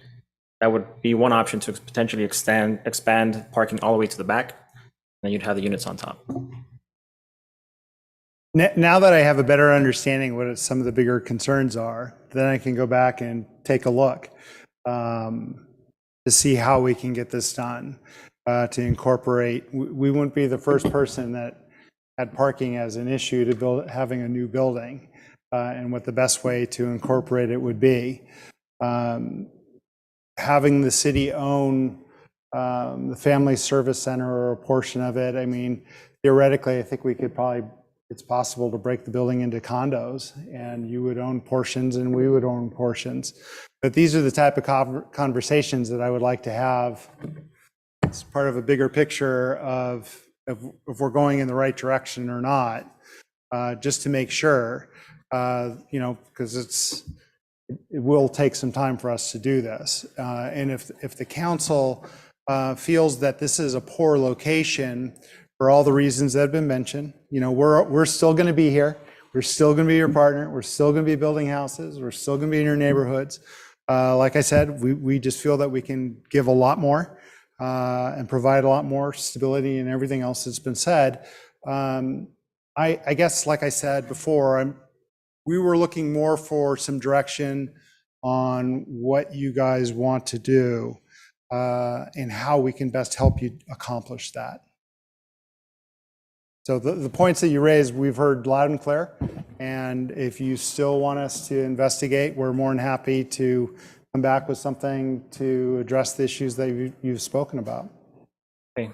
would be one option to potentially expand parking all the way to the back, and then you'd have the units on top. Now that I have a better understanding what some of the bigger concerns are, then I can go back and take a look to see how we can get this done, to incorporate. We wouldn't be the first person that had parking as an issue to having a new building, and what the best way to incorporate it would be. Having the city own the Family Service Center or a portion of it, I mean, theoretically, I think we could probably, it's possible to break the building into condos and you would own portions and we would own portions. But these are the type of conversations that I would like to have as part of a bigger picture of if we're going in the right direction or not, just to make sure, because it will take some time for us to do this. And if the council feels that this is a poor location for all the reasons that have been mentioned, we're still going to be here. We're still going to be your partner. We're still going to be building houses. We're still going to be in your neighborhoods. Like I said, we just feel that we can give a lot more and provide a lot more stability and everything else that's been said. I guess, like I said before, we were looking more for some direction on what you guys want to do and how we can best help you accomplish that. So the points that you raised, we've heard loud and clear. And if you still want us to investigate, we're more than happy to come back with something to address the issues that you've spoken about. Okay.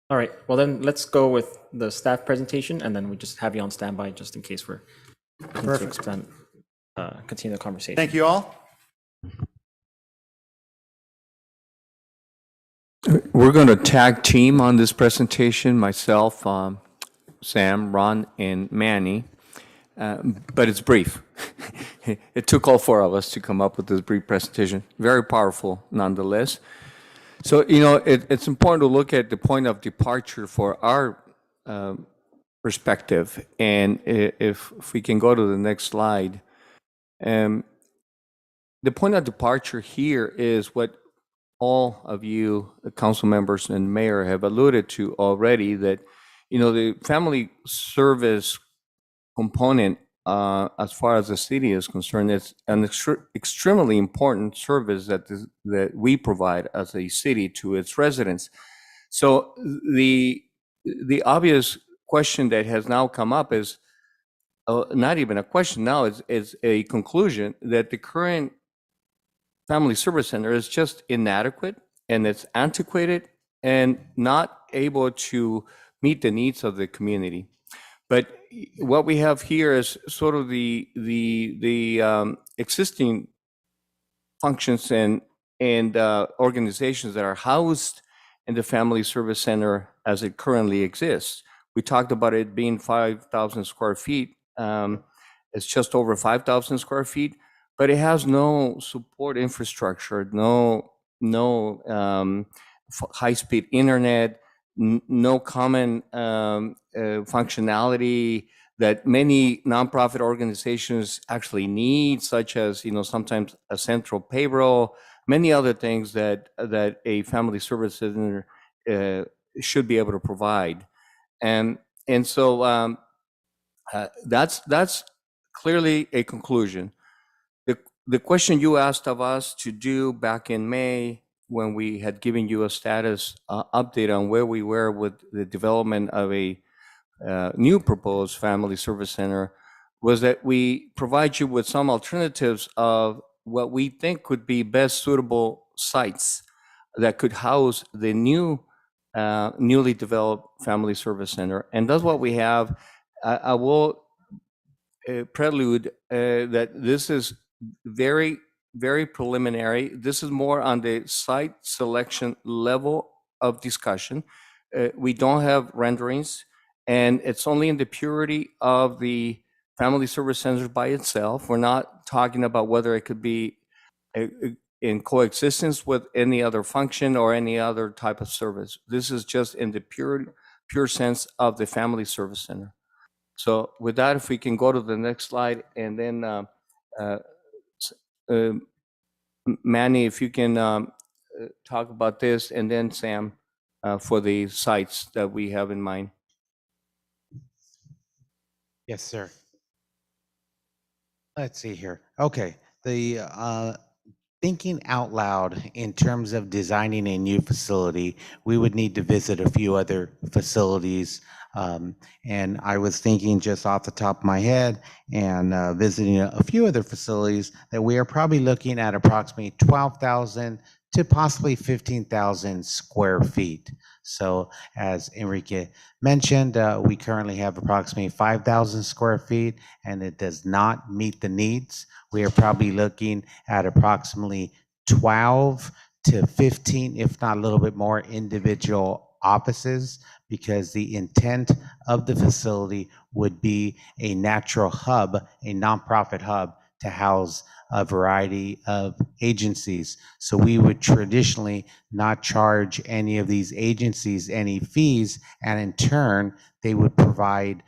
All right. Well, then let's go with the staff presentation, and then we just have you on standby just in case we're to expand, continue the conversation. Thank you all. We're going to tag team on this presentation, myself, Sam, Ron, and Manny, but it's brief. It took all four of us to come up with this brief presentation. Very powerful, nonetheless. So, it's important to look at the point of departure for our perspective. And if we can go to the next slide. The point of departure here is what all of you, the council members and mayor, have alluded to already, that the family service component, as far as the city is concerned, it's an extremely important service that we provide as a city to its residents. So the obvious question that has now come up is not even a question now, it's a conclusion that the current Family Service Center is just inadequate and it's antiquated and not able to meet the needs of the community. But what we have here is sort of the existing functions and organizations that are housed in the Family Service Center as it currently exists. We talked about it being 5,000 square feet. It's just over 5,000 square feet, but it has no support infrastructure, no high-speed internet, no common functionality that many nonprofit organizations actually need, such as sometimes a central payroll, many other things that a family service center should be able to provide, and so that's clearly a conclusion. The question you asked of us to do back in May, when we had given you a status update on where we were with the development of a new proposed family service center was that we provide you with some alternatives of what we think could be best suitable sites that could house the newly developed family service center. And that's what we have. I will prelude that this is very, very preliminary. This is more on the site selection level of discussion. We don't have renderings, and it's only in the purity of the family service center by itself. We're not talking about whether it could be in coexistence with any other function or any other type of service. This is just in the pure sense of the family service center. So with that, if we can go to the next slide, and then Manny, if you can talk about this, and then Sam for the sites that we have in mind. Yes, sir. Let's see here. Okay, the thinking out loud in terms of designing a new facility, we would need to visit a few other facilities. And I was thinking just off the top of my head and visiting a few other facilities that we are probably looking at approximately 12,000 to possibly 15,000 square feet. So as Enrique mentioned, we currently have approximately 5,000 square feet, and it does not meet the needs. We are probably looking at approximately 12 to 15, if not a little bit more, individual offices, because the intent of the facility would be a natural hub, a nonprofit hub, to house a variety of agencies. So we would traditionally not charge any of these agencies any fees, and in turn, they would provide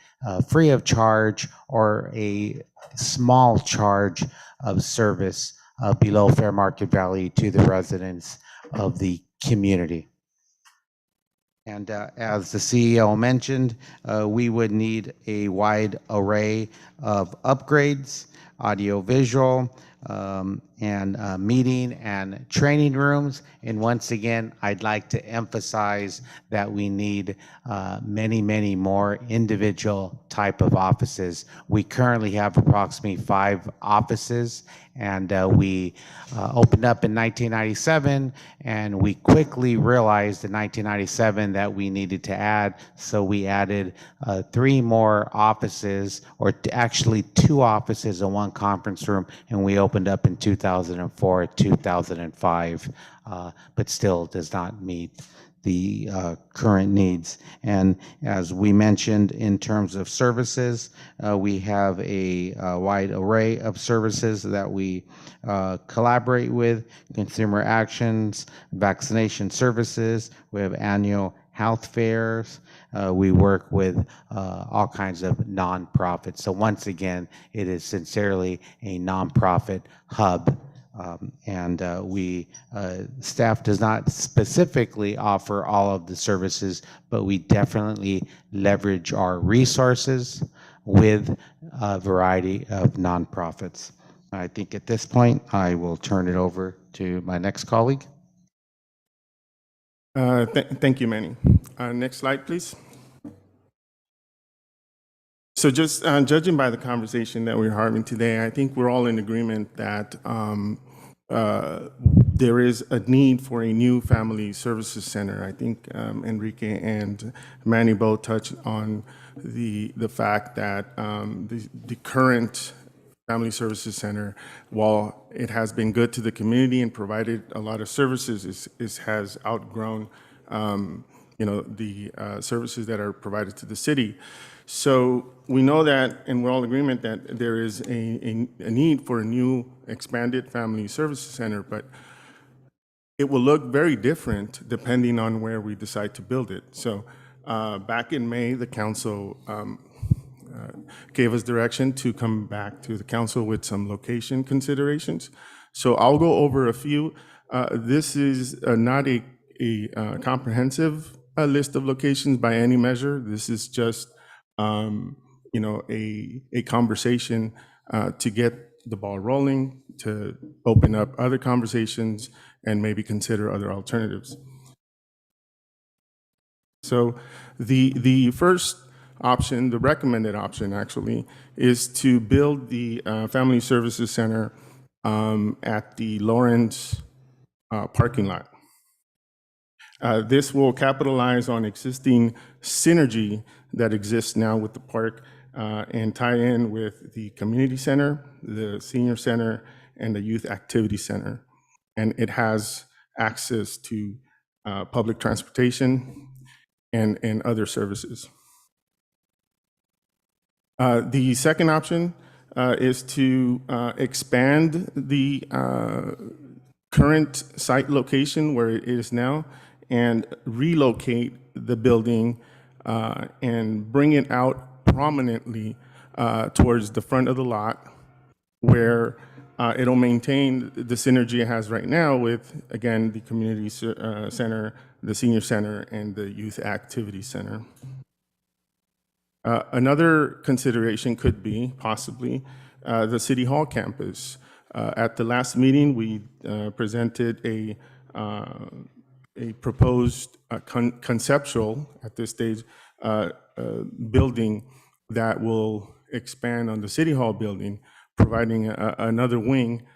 free of charge or a small charge of service below fair market value to the residents of the community. And as the CEO mentioned, we would need a wide array of upgrades, audio-visual, and meeting and training rooms. And once again, I'd like to emphasize that we need many, many more individual type of offices. We currently have approximately 5 offices, and we opened up in 1997, and we quickly realized in 1997 that we needed to add, so we added 3 more offices, or actually 2 offices and 1 conference room, and we opened up in 2004, 2005, but still does not meet the current needs. And as we mentioned, in terms of services, we have a wide array of services that we collaborate with: consumer actions, vaccination services. We have annual health fairs. We work with all kinds of nonprofits. So once again, it is sincerely a nonprofit hub. And staff does not specifically offer all of the services, but we definitely leverage our resources with a variety of nonprofits. I think at this point, I will turn it over to my next colleague. Thank you, Manny. Next slide, please. So just judging by the conversation that we're having today, I think we're all in agreement that there is a need for a new family services center. I think Enrique and Manny both touched on the fact that the current Family Services Center, while it has been good to the community and provided a lot of services, has outgrown the services that are provided to the city. So we know that, and we're all in agreement that there is a need for a new expanded Family Services Center, but it will look very different depending on where we decide to build it. So back in May, the council gave us direction to come back to the council with some location considerations. So I'll go over a few. This is not a comprehensive list of locations by any measure. This is just a conversation to get the ball rolling, to open up other conversations and maybe consider other alternatives. So the first option, the recommended option actually, is to build the Family Services Center at the Lawrence parking lot. This will capitalize on existing synergy that exists now with the park and tie in with the community center, the senior center, and the youth activity center. And it has access to public transportation and other services. The second option is to expand the current site location where it is now and relocate the building and bring it out prominently towards the front of the lot where it'll maintain the synergy it has right now with, again, the community center, the senior center, and the youth activity center. Another consideration could be possibly the City Hall campus. At the last meeting, we presented a proposed conceptual, at this stage, building that will expand on the City Hall building, providing another wing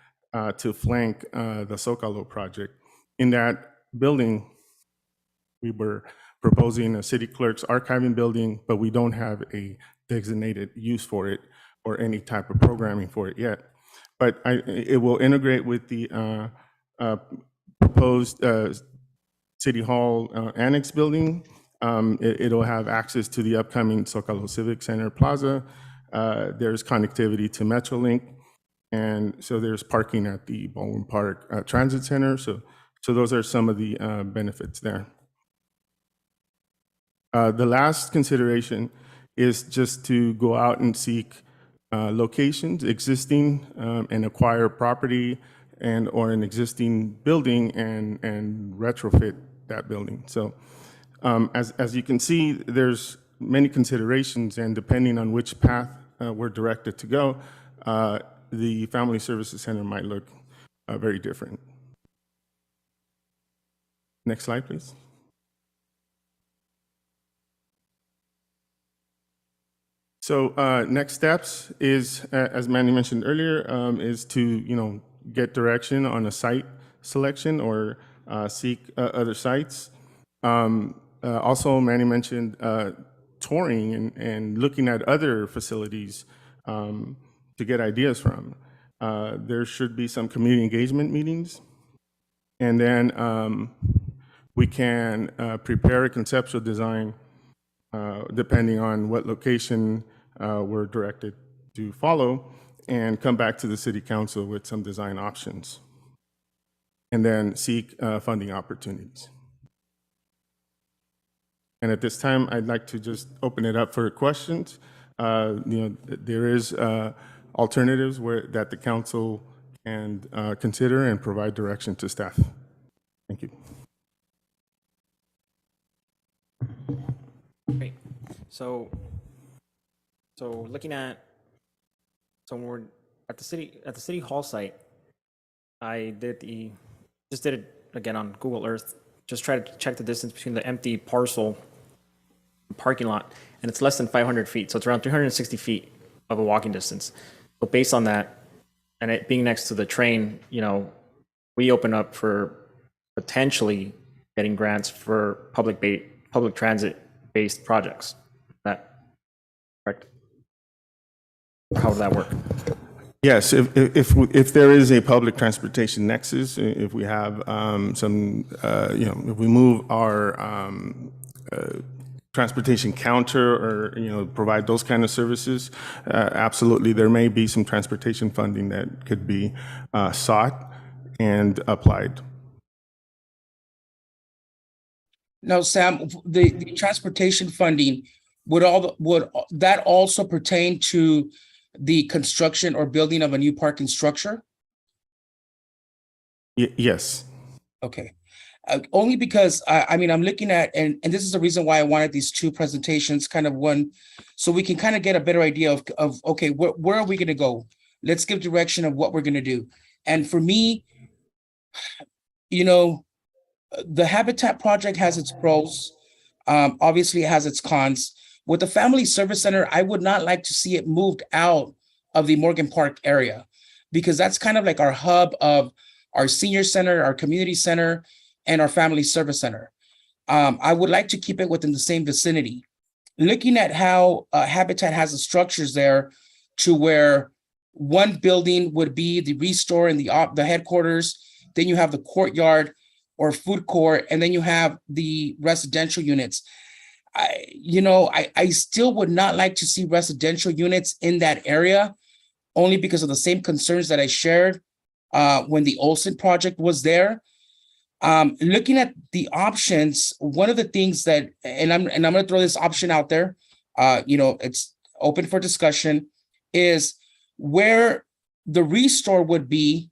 to flank the Zocalo project. In that building, we were proposing a city clerk's archiving building, but we don't have a designated use for it or any type of programming for it yet. But it will integrate with the proposed City Hall Annex building. It'll have access to the upcoming Zocalo Civic Center Plaza. There's connectivity to Metrolink, and so there's parking at the Baldwin Park Transit Center. So those are some of the benefits there. The last consideration is just to go out and seek locations, existing, and acquire property and or an existing building and retrofit that building. So as you can see, there's many considerations, and depending on which path we're directed to go, the Family Services Center might look very different. Next slide, please. So next steps is, as Manny mentioned earlier, is to get direction on a site selection or seek other sites. Also, Manny mentioned touring and looking at other facilities to get ideas from. There should be some community engagement meetings, and then we can prepare a conceptual design depending on what location we're directed to follow, and come back to the City Council with some design options, and then seek funding opportunities. And at this time, I'd like to just open it up for questions. There is alternatives that the council can consider and provide direction to staff. Thank you. Great. So looking at, so when we're at the city hall site, I just did it again on Google Earth, just try to check the distance between the empty parcel and parking lot, and it's less than 500 feet. So it's around 360 feet of a walking distance. So based on that, and it being next to the train, we open up for potentially getting grants for public transit-based projects. That correct? How would that work? Yes, if there is a public transportation nexus, if we have if we move our transportation counter or provide those kind of services, absolutely, there may be some transportation funding that could be sought and applied. Now, Sam, the transportation funding, would that also pertain to the construction or building of a new parking structure? Yes. Okay. Only because I'm looking at, and this is the reason why I wanted these two presentations, kind of one, so we can kind of get a better idea of okay, where are we going to go? Let's give direction of what we're going to do. And for me, the Habitat project has its pros, obviously it has its cons. With the Family Service Center, I would not like to see it moved out of the Morgan Park area, because that's kind of like our hub of our senior center, our community center, and our Family Service Center. I would like to keep it within the same vicinity. Looking at how Habitat has the structures there, to where one building would be the restore and the headquarters, then you have the courtyard or food court, and then you have the residential units. I still would not like to see residential units in that area, only because of the same concerns that I shared when the Olson project was there. Looking at the options, one of the things that, and I'm going to throw this option out there, it's open for discussion, is where the restore would be,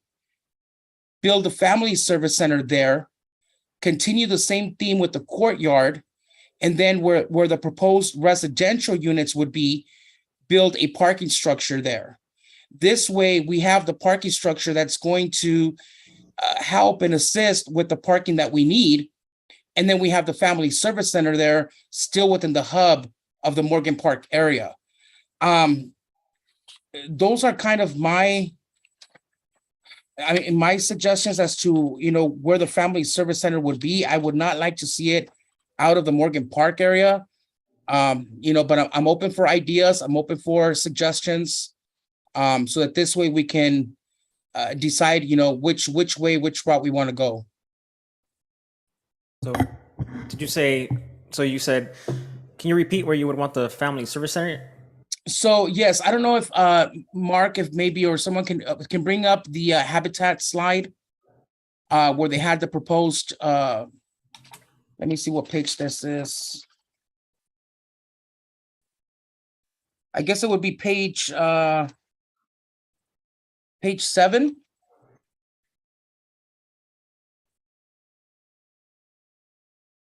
build a Family Service Center there, continue the same theme with the courtyard, and then where the proposed residential units would be, build a parking structure there. This way, we have the parking structure that's going to help and assist with the parking that we need. And then we have the Family Service Center there, still within the hub of the Morgan Park area. Those are kind of my suggestions as to, where the Family Service Center would be. I would not like to see it out of the Morgan Park area. But I'm open for ideas. I'm open for suggestions, so that this way we can decide, which route we want to go. So you said, can you repeat where you would want the Family Service Center? So yes, I don't know if Mark, if maybe, or someone can bring up the Habitat slide where they had the proposed. Let me see what page this is. I guess it would be page 7.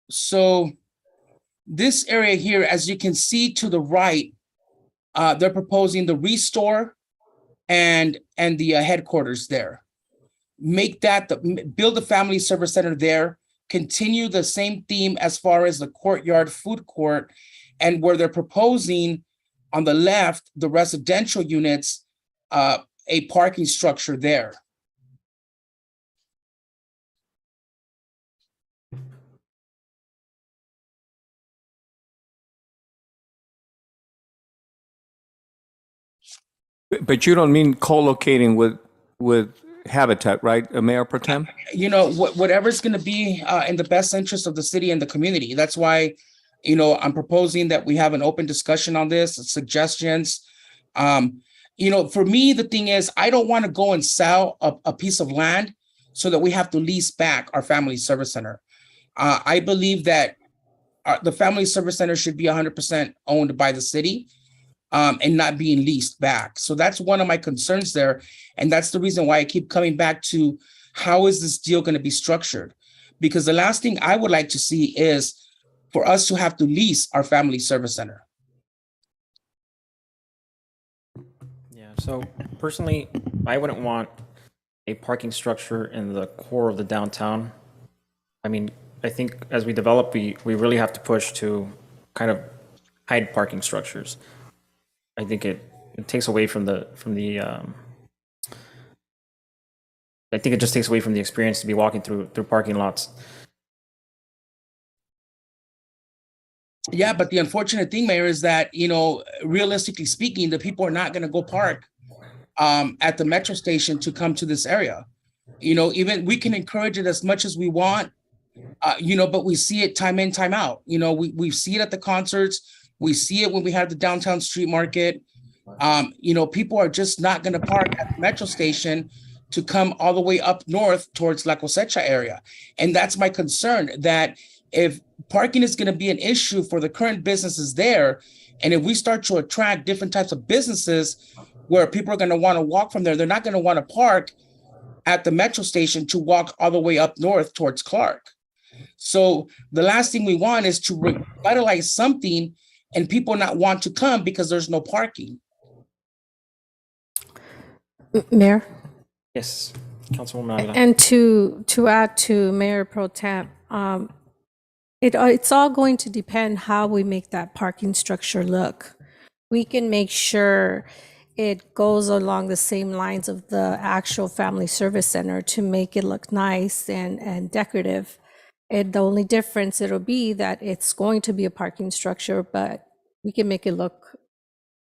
So this area here, as you can see to the right, they're proposing the restore and the headquarters there. Make that build the Family Service Center there. Continue the same theme as far as the courtyard, food court, and where they're proposing on the left, the residential units, a parking structure there. But you don't mean co-locating with Habitat, right, Mayor Pro Tem? Whatever's going to be in the best interest of the city and the community. That's why, I'm proposing that we have an open discussion on this, suggestions. For me, the thing is, I don't want to go and sell a piece of land so that we have to lease back our Family Service Center. I believe that the Family Service Center should be 100% owned by the city. And not being leased back. So that's one of my concerns there. And that's the reason why I keep coming back to, how is this deal going to be structured? Because the last thing I would like to see is for us to have to lease our Family Service Center. Yeah, so personally, I wouldn't want a parking structure in the core of the downtown. I mean, I think as we develop, we really have to push to kind of hide parking structures. I think it takes away from the I think it just takes away from the experience to be walking through parking lots. Yeah, but the unfortunate thing, Mayor, is that, realistically speaking, the people are not going to go park at the metro station to come to this area. Even we can encourage it as much as we want, but we see it time in, time out. We see it at the concerts. We see it when we have the downtown street market. People are just not going to park at the metro station to come all the way up north towards La Cosecha area. And that's my concern, that if parking is going to be an issue for the current businesses there, and if we start to attract different types of businesses where people are going to want to walk from there, they're not going to want to park at the metro station to walk all the way up north towards Clark. So the last thing we want is to revitalize something and people not want to come because there's no parking. Mayor? Yes, Councilwoman Avila. And to add to Mayor Pro Tem, It's all going to depend how we make that parking structure look. We can make sure it goes along the same lines of the actual family service center to make it look nice and decorative. And the only difference it'll be that it's going to be a parking structure, but we can make it look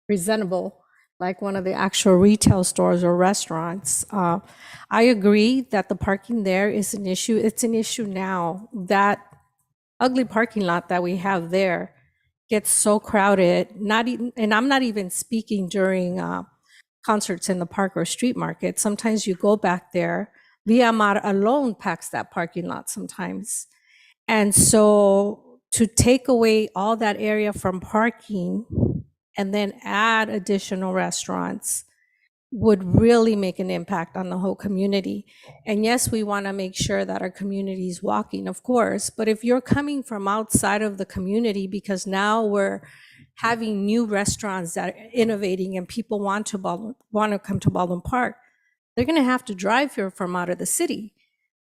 presentable, like one of the actual retail stores or restaurants. I agree that the parking there is an issue. It's an issue now. That ugly parking lot that we have there gets so crowded, not even, and I'm not even speaking during concerts in the park or street market. Sometimes you go back there, Via Mar alone packs that parking lot sometimes. And so to take away all that area from parking and then add additional restaurants would really make an impact on the whole community. And yes, we want to make sure that our community is walking, of course, but if you're coming from outside of the community, because now we're having new restaurants that are innovating and people want to come to Baldwin Park, they're going to have to drive here from out of the city.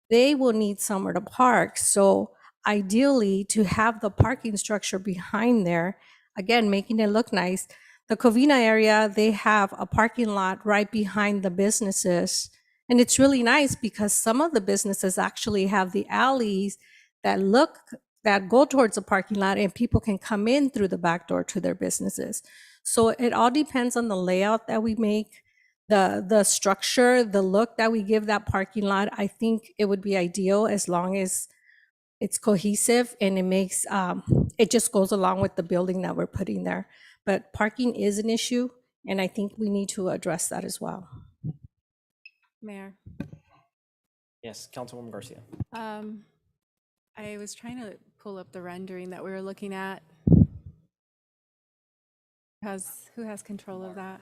They will need somewhere to park. So ideally, to have the parking structure behind there, again, making it look nice. The Covina area, they have a parking lot right behind the businesses. And it's really nice because some of the businesses actually have the alleys that go towards the parking lot, and people can come in through the back door to their businesses. So it all depends on the layout that we make, the structure, the look that we give that parking lot. I think it would be ideal as long as it's cohesive and it makes it just goes along with the building that we're putting there. But parking is an issue, and I think we need to address that as well. Mayor, Yes, Councilwoman Garcia. I was trying to pull up the rendering that we were looking at. Who has control of that?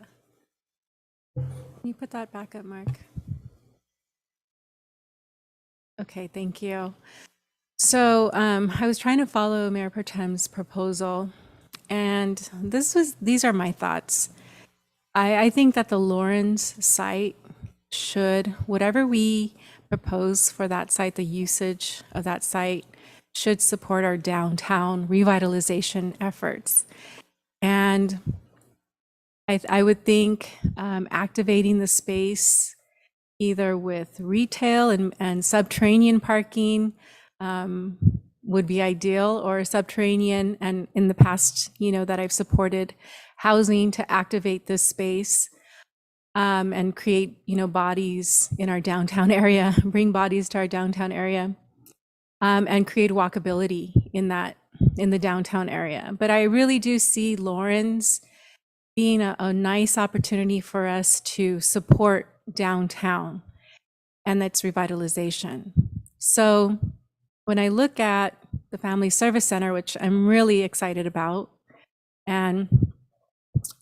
Can you put that back up, Mark? Okay, thank you. So I was trying to follow Mayor Pro Tem's proposal, and these are my thoughts. I think that the Lawrence site should, whatever we propose for that site, the usage of that site should support our downtown revitalization efforts. And I would think activating the space either with retail and subterranean parking would be ideal, or subterranean, and in the past, that I've supported housing to activate this space and create, bodies in our downtown area, bring bodies to our downtown area, and create walkability in the downtown area. But I really do see Lawrence being a nice opportunity for us to support downtown and its revitalization. So when I look at the Family Service Center, which I'm really excited about, and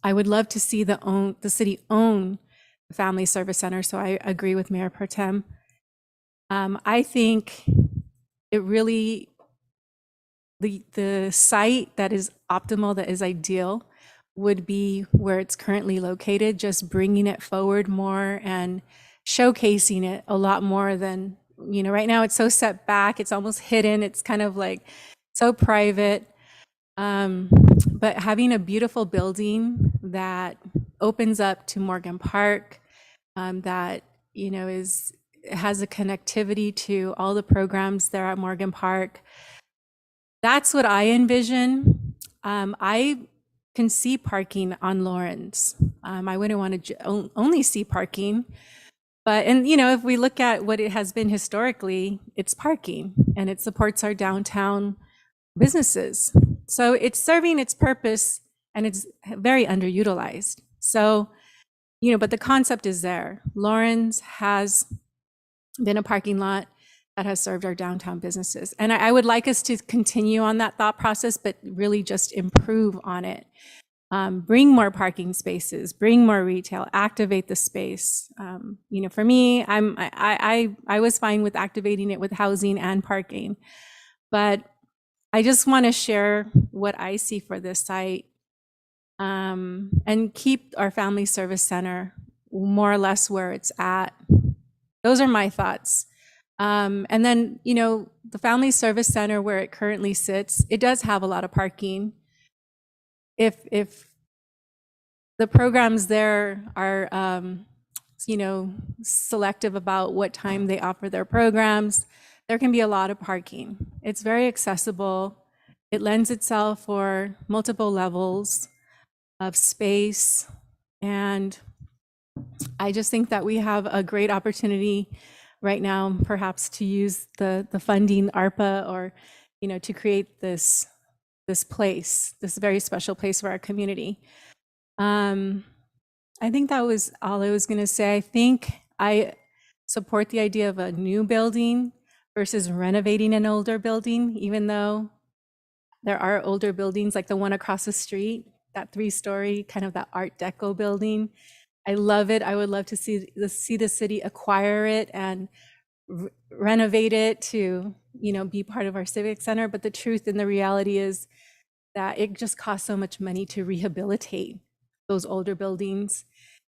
I would love to see the city own the Family Service Center, so I agree with Mayor Pro Tem. I think it really, the site that is optimal, that is ideal, would be where it's currently located, just bringing it forward more and showcasing it a lot more than, right now it's so set back, it's almost hidden, it's kind of like so private. But having a beautiful building that opens up to Morgan Park, that, has a connectivity to all the programs there at Morgan Park, that's what I envision. I can see parking on Lawrence. I wouldn't want to only see parking, but, and if we look at what it has been historically, it's parking, and it supports our downtown businesses. So it's serving its purpose, and it's very underutilized. So, but the concept is there. Lawrence has been a parking lot that has served our downtown businesses. And I would like us to continue on that thought process, but really just improve on it. Bring more parking spaces, bring more retail, activate the space. For me, I was fine with activating it with housing and parking, but I just want to share what I see for this site, and keep our Family Service Center more or less where it's at. Those are my thoughts. And then, the Family Service Center, where it currently sits, it does have a lot of parking. If the programs there are, selective about what time they offer their programs, there can be a lot of parking. It's very accessible. It lends itself for multiple levels of space. And I just think that we have a great opportunity right now, perhaps to use the funding, ARPA, or, to create this place, this very special place for our community. I think that was all I was going to say. I think I support the idea of a new building versus renovating an older building, even though there are older buildings like the one across the street, that 3-story, kind of that Art Deco building. I love it. I would love to see the city acquire it and renovate it to, be part of our civic center. But the truth and the reality is that it just costs so much money to rehabilitate those older buildings.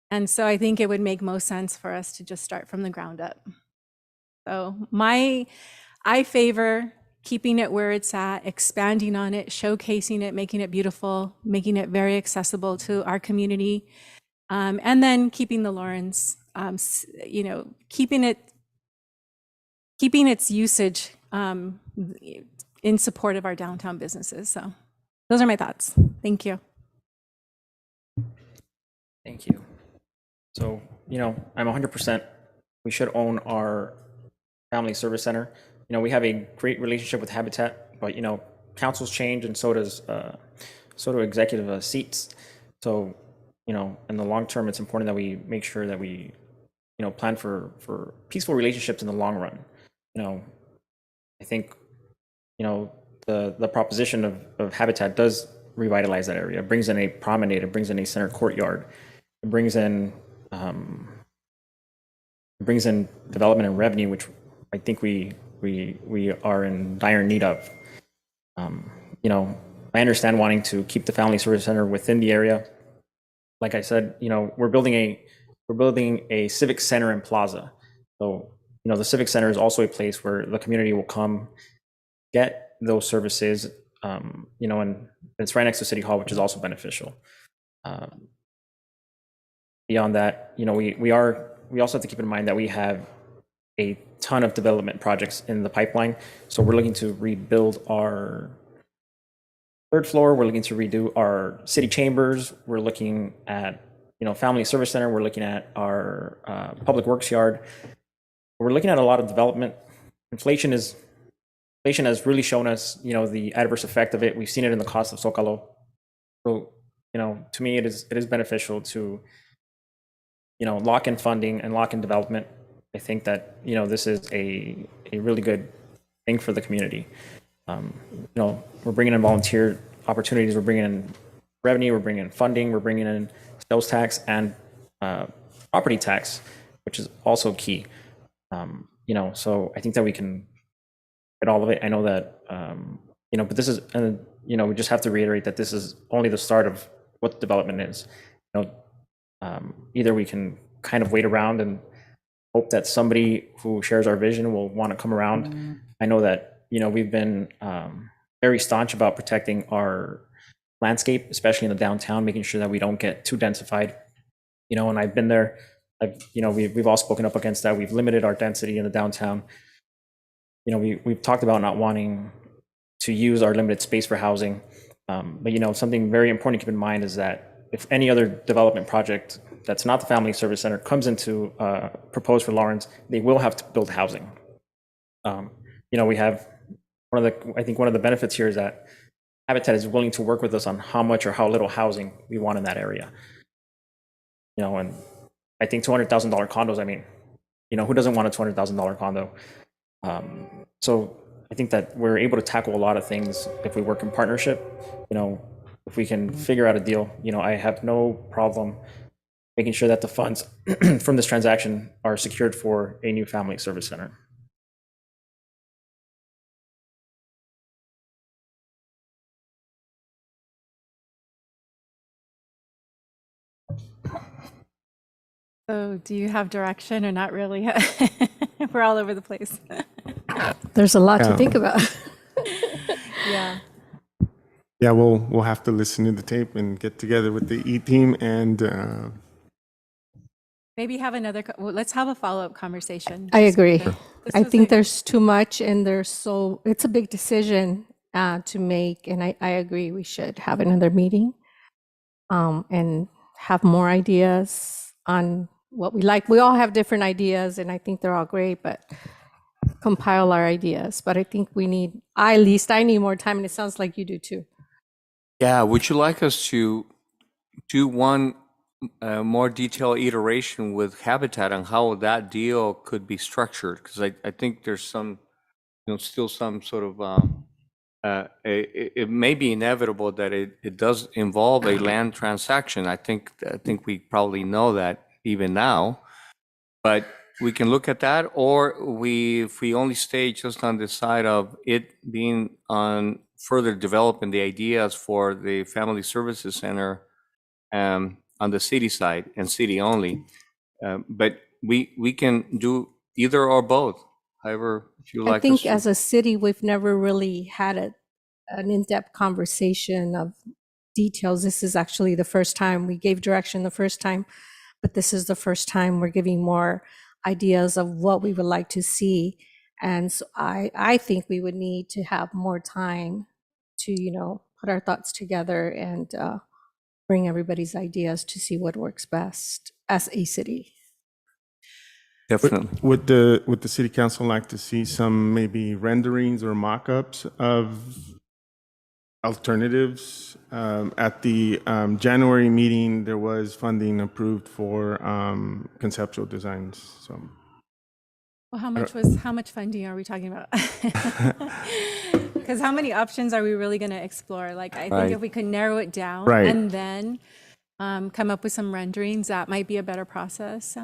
And so I think it would make most sense for us to just start from the ground up. So I favor keeping it where it's at, expanding on it, showcasing it, making it beautiful, making it very accessible to our community, and then keeping the Lawrence, keeping its usage in support of our downtown businesses. So those are my thoughts. Thank you. Thank you. So, I'm 100%, we should own our family service center. We have a great relationship with Habitat, but, councils change, and so do executive seats. So, in the long term, it's important that we make sure that we, plan for peaceful relationships in the long run. I think, the proposition of Habitat does revitalize that area. It brings in a promenade, it brings in a center courtyard, it brings in development and revenue, which I think we are in dire need of. I understand wanting to keep the family service center within the area. Like I said, we're building a civic center and plaza. So, the civic center is also a place where the community will come get those services, and it's right next to City Hall, which is also beneficial. Beyond that, we also have to keep in mind that we have a ton of development projects in the pipeline. So we're looking to rebuild our 3rd floor. We're looking to redo our city chambers. We're looking at, family service center. We're looking at our public works yard. We're looking at a lot of development. Inflation has really shown us, the adverse effect of it. We've seen it in the cost of Zocalo. So, to me, it is beneficial to, lock in funding and lock in development. I think that, this is a really good thing for the community. We're bringing in volunteer opportunities, we're bringing in revenue, we're bringing in funding, we're bringing in sales tax and property tax, which is also key. So I think that we can get all of it. I know that, but this is, we just have to reiterate that this is only the start of what development is. Either we can kind of wait around and hope that somebody who shares our vision will want to come around. I know that, we've been very staunch about protecting our landscape, especially in the downtown, making sure that we don't get too densified. And I've been there. We've all spoken up against that. We've limited our density in the downtown. We've talked about not wanting to use our limited space for housing. But, something very important to keep in mind is that if any other development project that's not the family service center comes into proposed for Lawrence, they will have to build housing. We have one of the benefits here is that Habitat is willing to work with us on how much or how little housing we want in that area. And I think $200,000 condos, who doesn't want a $200,000 condo? So I think that we're able to tackle a lot of things if we work in partnership. If we can figure out a deal, I have no problem making sure that the funds from this transaction are secured for a new family service center. So do you have direction or not really? We're all over the place. There's a lot to Yeah. think about. Yeah. Yeah, we'll have to listen to the tape and get together with the E team and Maybe have another, well, let's have a follow-up conversation. I just agree. because this I was think like- there's too much and it's a big decision to make. And I agree we should have another meeting and have more ideas on what we like. We all have different ideas and I think they're all great, but compile our ideas. But I think at least I need more time and it sounds like you do too. Yeah, would you like us to do one more detailed iteration with Habitat on how that deal could be structured? Because I think there's some, still some sort of, it may be inevitable that it does involve a land transaction. I think we probably know that even now. But we can look at that, or if we only stay just on the side of it being on further developing the ideas for the Family Services Center on the city side and city only. But we can do either or both, however, if you I like us think to. as a city, we've never really had an in-depth conversation of details. This is actually the first time we gave direction the first time, but this is the first time we're giving more ideas of what we would like to see. And so I think we would need to have more time to, put our thoughts together and bring everybody's ideas to see what works best as a city. Definitely. would the city council like to see some maybe renderings or mock-ups of alternatives? At the January meeting, there was funding approved for conceptual designs. So Well, how much funding are we talking about? Because how many options are we really going to explore? Like, I think Right. if we could narrow it down Right. and then come up with some renderings, that might be a better process.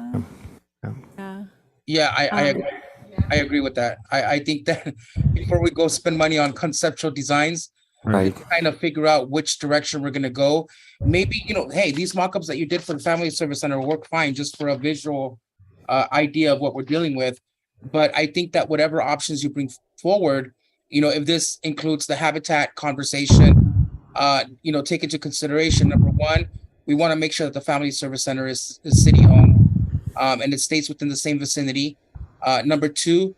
Yeah. Yeah, I agree with that. I think that before we go spend money on conceptual designs, Right. kind of figure out which direction we're gonna go. Maybe, hey, these mock-ups that you did for the Family Service Center work fine just for a visual idea of what we're dealing with. But I think that whatever options you bring forward, if this includes the habitat conversation, take into consideration, number one, we want to make sure that the Family Service Center is city-owned, and it stays within the same vicinity. Number two,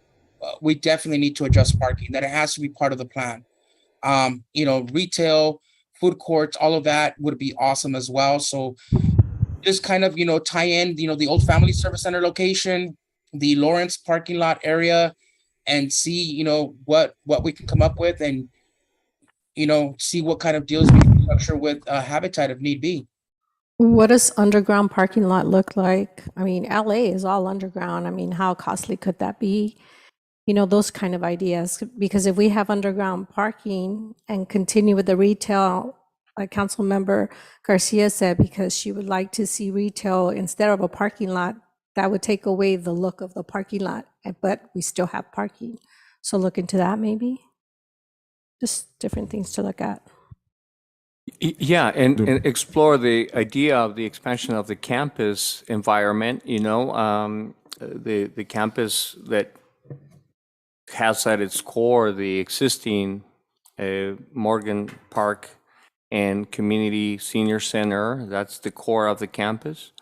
we definitely need to adjust parking, that it has to be part of the plan. Retail, food courts, all of that would be awesome as well. So just kind of, tie in, the old Family Service Center location, the Lawrence parking lot area, and see, what we can come up with, and, see what kind of deals we can structure with Habitat if need be. What does underground parking lot look like? I mean, LA is all underground. I mean, how costly could that be? Those kind of ideas. Because if we have underground parking and continue with the retail, like Councilmember Garcia said, because she would like to see retail instead of a parking lot, that would take away the look of the parking lot, but we still have parking. So look into that maybe. Just different things to look at. Yeah, and explore the idea of the expansion of the campus environment, the campus that has at its core the existing Morgan Park and Community Senior Center. That's the core of the campus.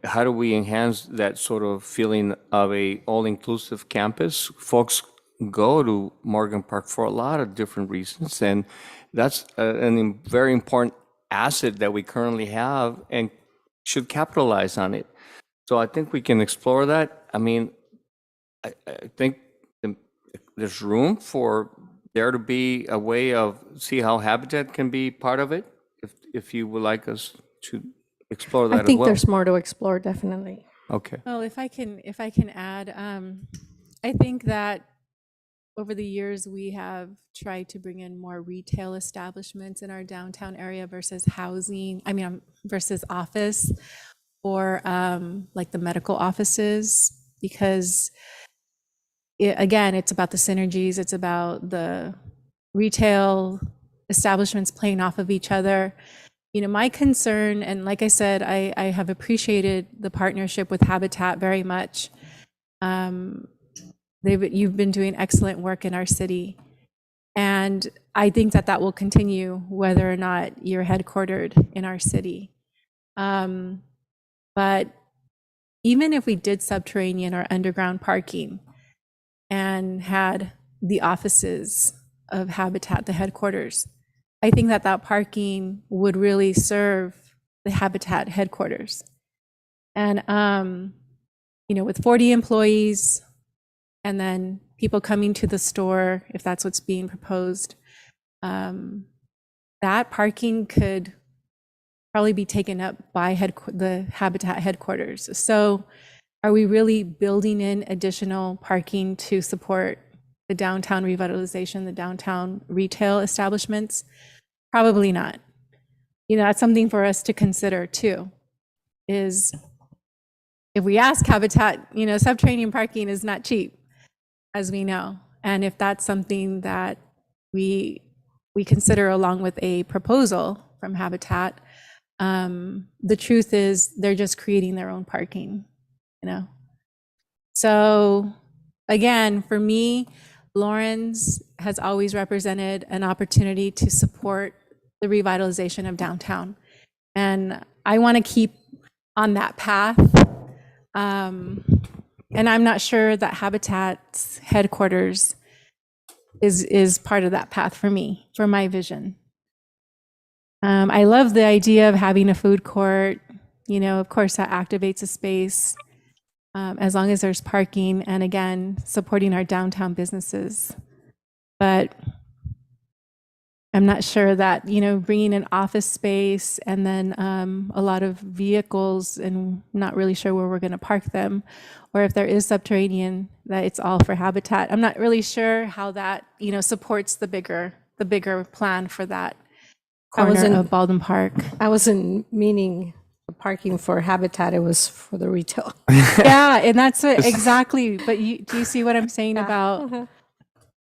How do we enhance that sort of feeling of a all-inclusive campus? Folks go to Morgan Park for a lot of different reasons, and that's a very important asset that we currently have and should capitalize on it. So I think we can explore that. I mean, I think there's room for there to be a way of see how Habitat can be part of it, if you would like us to explore that I as think well. there's more to explore, definitely. Okay. Well, if I can add, I think that over the years we have tried to bring in more retail establishments in our downtown area versus versus office or like the medical offices, because again, it's about the synergies, it's about the retail establishments playing off of each other. My concern, and like I said, I have appreciated the partnership with Habitat very much. You've been doing excellent work in our city. And I think that that will continue whether or not you're headquartered in our city. But even if we did subterranean or underground parking and had the offices of Habitat, the headquarters, I think that that parking would really serve the Habitat headquarters. And, with 40 employees and then people coming to the store, if that's what's being proposed, that parking could probably be taken up by the Habitat headquarters. So are we really building in additional parking to support the downtown revitalization, the downtown retail establishments? Probably not. That's something for us to consider too, is if we ask Habitat, subterranean parking is not cheap, as we know. And if that's something that we consider along with a proposal from Habitat, the truth is they're just creating their own parking, So again, for me, Lawrence has always represented an opportunity to support the revitalization of downtown. And I want to keep on that path. And I'm not sure that Habitat's headquarters is part of that path for me, for my vision. I love the idea of having a food court. Of course, that activates a space as long as there's parking, and again, supporting our downtown businesses. But I'm not sure that, bringing an office space and then a lot of vehicles, and not really sure where we're going to park them, or if there is subterranean, that it's all for Habitat. I'm not really sure how that, supports the bigger plan for that corner of Baldwin Park. I wasn't meaning parking for Habitat, it was for the retail. Yeah, and that's exactly, but do you see what I'm saying about,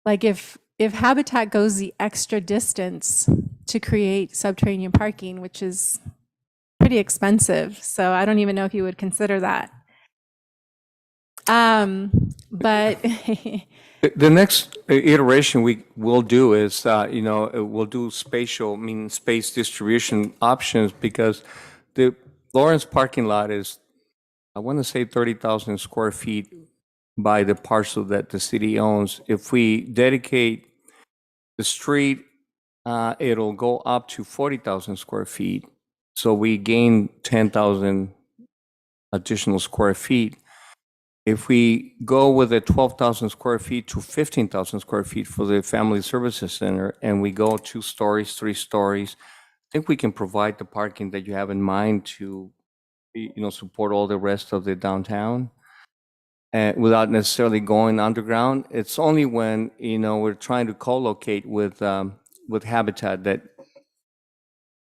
like, if Habitat goes the extra distance to create subterranean parking, which is pretty expensive, so I don't even know if you would consider that. But The next iteration we will do is, we'll do space distribution options, because the Lawrence parking lot is, I want to say 30,000 square feet by the parcel that the city owns. If we dedicate the street, it'll go up to 40,000 square feet. So we gain 10,000 additional square feet. If we go with a 12,000 square feet to 15,000 square feet for the Family Services Center, and we go 2 stories, 3 stories, I think we can provide the parking that you have in mind to, support all the rest of the downtown, without necessarily going underground. It's only when, we're trying to co-locate with Habitat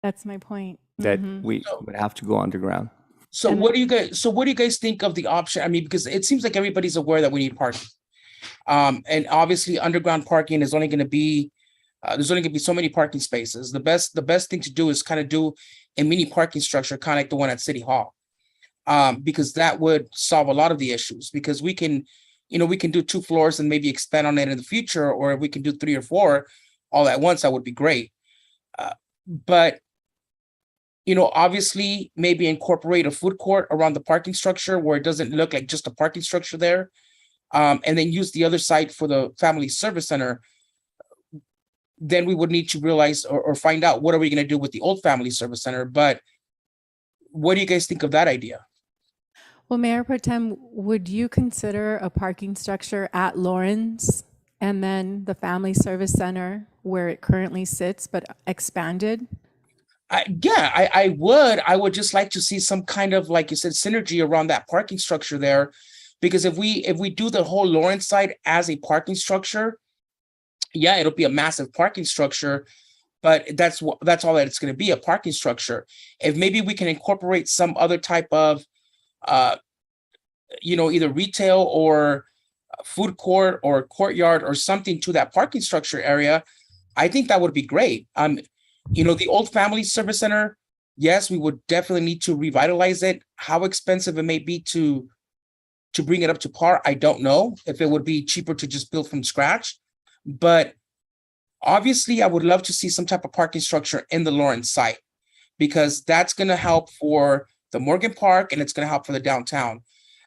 that's my point. that we would have to go underground. So what do you guys think of the option? I mean, because it seems like everybody's aware that we need parking. And obviously underground parking is only going to be, there's only going to be so many parking spaces. The best thing to do is kind of do a mini parking structure, kind of like the one at City Hall. Because that would solve a lot of the issues, because we can do 2 floors and maybe expand on it in the future, or if we can do 3 or 4 all at once, that would be great. But obviously maybe incorporate a food court around the parking structure where it doesn't look like just a parking structure there. And then use the other site for the Family Service Center. Then we would need to realize or find out, what are we going to do with the old Family Service Center? But what do you guys think of that idea? Well, Mayor Pro Tem, would you consider a parking structure at Lawrence and then the Family Service Center where it currently sits, but expanded? I would. I would just like to see some kind of, like you said, synergy around that parking structure there, because if we do the whole Lawrence side as a parking structure, yeah, it'll be a massive parking structure, but that's all that it's going to be, a parking structure. If maybe we can incorporate some other type of, either retail or food court or courtyard or something to that parking structure area, I think that would be great. The old Family Service Center, yes, we would definitely need to revitalize it. How expensive it may be to to bring it up to par. I don't know if it would be cheaper to just build from scratch, but obviously I would love to see some type of parking structure in the Lawrence site, because that's going to help for the Morgan Park and it's going to help for the downtown.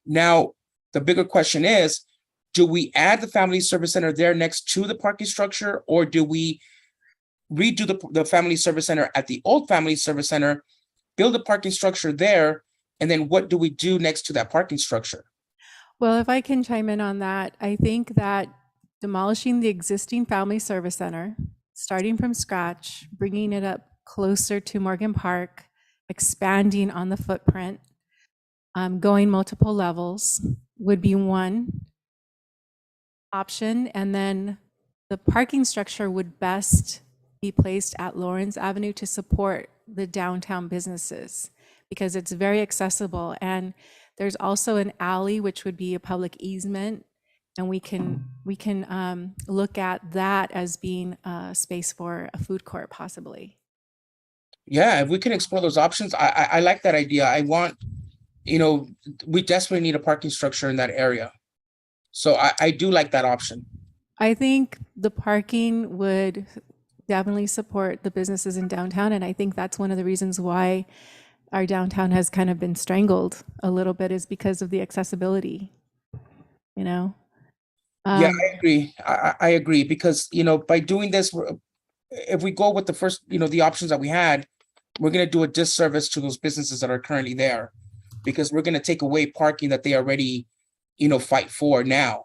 Now, the bigger question is, do we add the Family Service Center there next to the parking structure, or do we redo the Family Service Center at the old Family Service Center, build a parking structure there, and then what do we do next to that parking structure? Well, if I can chime in on that, I think that demolishing the existing Family Service Center, starting from scratch, bringing it up closer to Morgan Park, expanding on the footprint, going multiple levels would be one option. And then the parking structure would best be placed at Lawrence Avenue to support the downtown businesses, because it's very accessible. And there's also an alley, which would be a public easement. And we can look at that as being a space for a food court possibly. Yeah, if we can explore those options, I like that idea. I want, we desperately need a parking structure in that area. So I do like that option. I think the parking would definitely support the businesses in downtown. And I think that's one of the reasons why our downtown has kind of been strangled a little bit, is because of the accessibility, Yeah, I agree. I agree, because, by doing this, if we go with the first, the options that we had, we're going to do a disservice to those businesses that are currently there, because we're going to take away parking that they already, fight for now.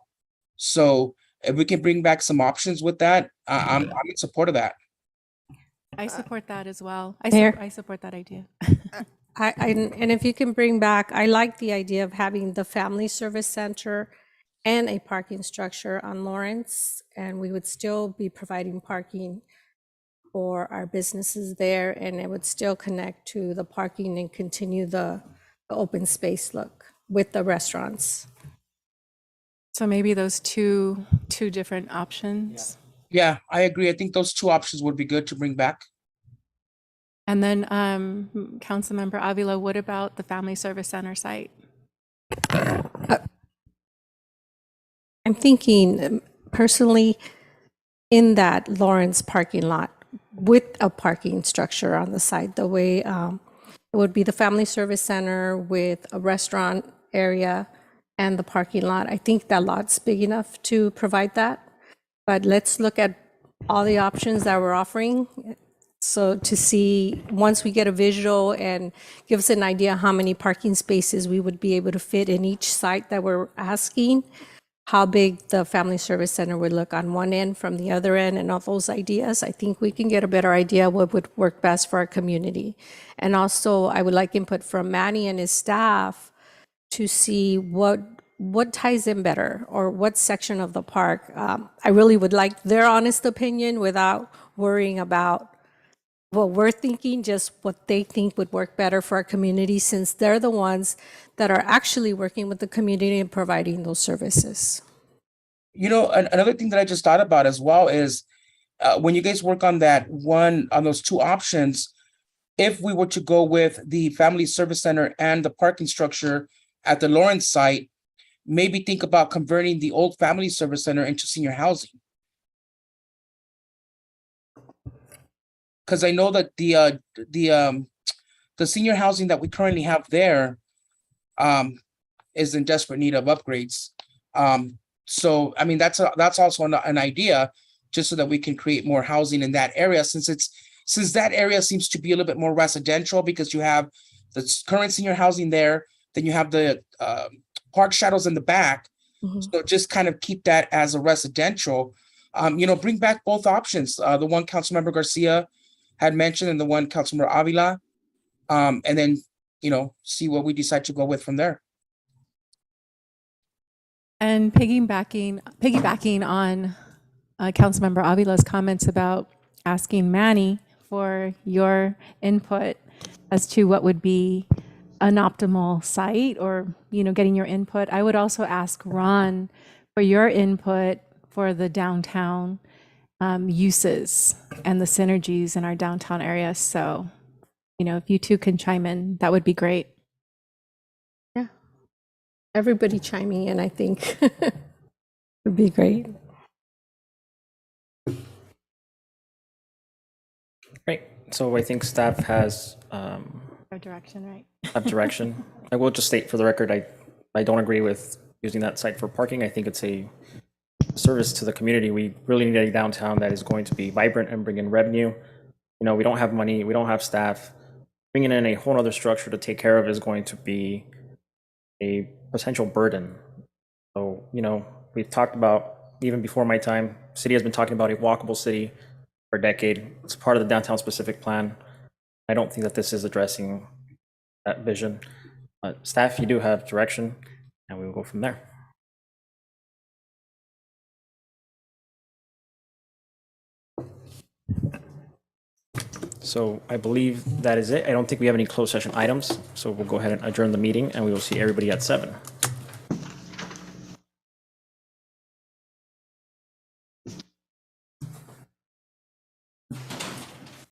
So if we can bring back some options with that, I'm in support of that. I support that as well. Mayor? I support that idea. And if you can bring back, I like the idea of having the Family Service Center and a parking structure on Lawrence, and we would still be providing parking for our businesses there, and it would still connect to the parking and continue the open space look with the restaurants. So maybe those two different options. Yeah, I agree. I think those two options would be good to bring back. And then Councilmember Avila, what about the Family Service Center site? I'm thinking personally in that Lawrence parking lot with a parking structure on the side, the way it would be the Family Service Center with a restaurant area and the parking lot. I think that lot's big enough to provide that. But let's look at all the options that we're offering. So to see, once we get a visual and give us an idea how many parking spaces we would be able to fit in each site that we're asking, how big the Family Service Center would look on one end from the other end, and all those ideas, I think we can get a better idea what would work best for our community. And also, I would like input from Manny and his staff to see what ties in better, or what section of the park. I really would like their honest opinion without worrying about what we're thinking, just what they think would work better for our community, since they're the ones that are actually working with the community and providing those services. Another thing that I just thought about as well is when you guys work on on those two options, if we were to go with the Family Service Center and the parking structure at the Lawrence site, maybe think about converting the old Family Service Center into senior housing. Because I know that the senior housing that we currently have there is in desperate need of upgrades. So I mean, that's also an idea, just so that we can create more housing in that area, since that area seems to be a little bit more residential, because you have the current senior housing there, then you have the park shadows in the back. So just kind of keep that as a residential. Bring back both options. The one Councilmember Garcia had mentioned and the one Councilmember Avila, and then, see what we decide to go with from there. And piggybacking on Councilmember Avila's comments about asking Manny for your input as to what would be an optimal site, or, getting your input. I would also ask Ron for your input for the downtown uses and the synergies in our downtown area. So, if you two can chime in, that would be great. everybody chiming in, I think would be great. Great. So I think staff has Our direction, right? have direction. I will just state for the record, I don't agree with using that site for parking. I think it's a service to the community. We really need a downtown that is going to be vibrant and bring in revenue. You know, we don't have money, we don't have staff. Bringing in a whole other structure to take care of is going to be a potential burden. So, you know, we've talked about, even before my time, city has been talking about a walkable city for a decade. It's part of the downtown specific plan. I don't think that this is addressing that vision. Staff, you do have direction, and we will go from there. So I believe that is it. I don't think we have any closed session items, so we'll go ahead and adjourn the meeting, and we will see everybody at 7.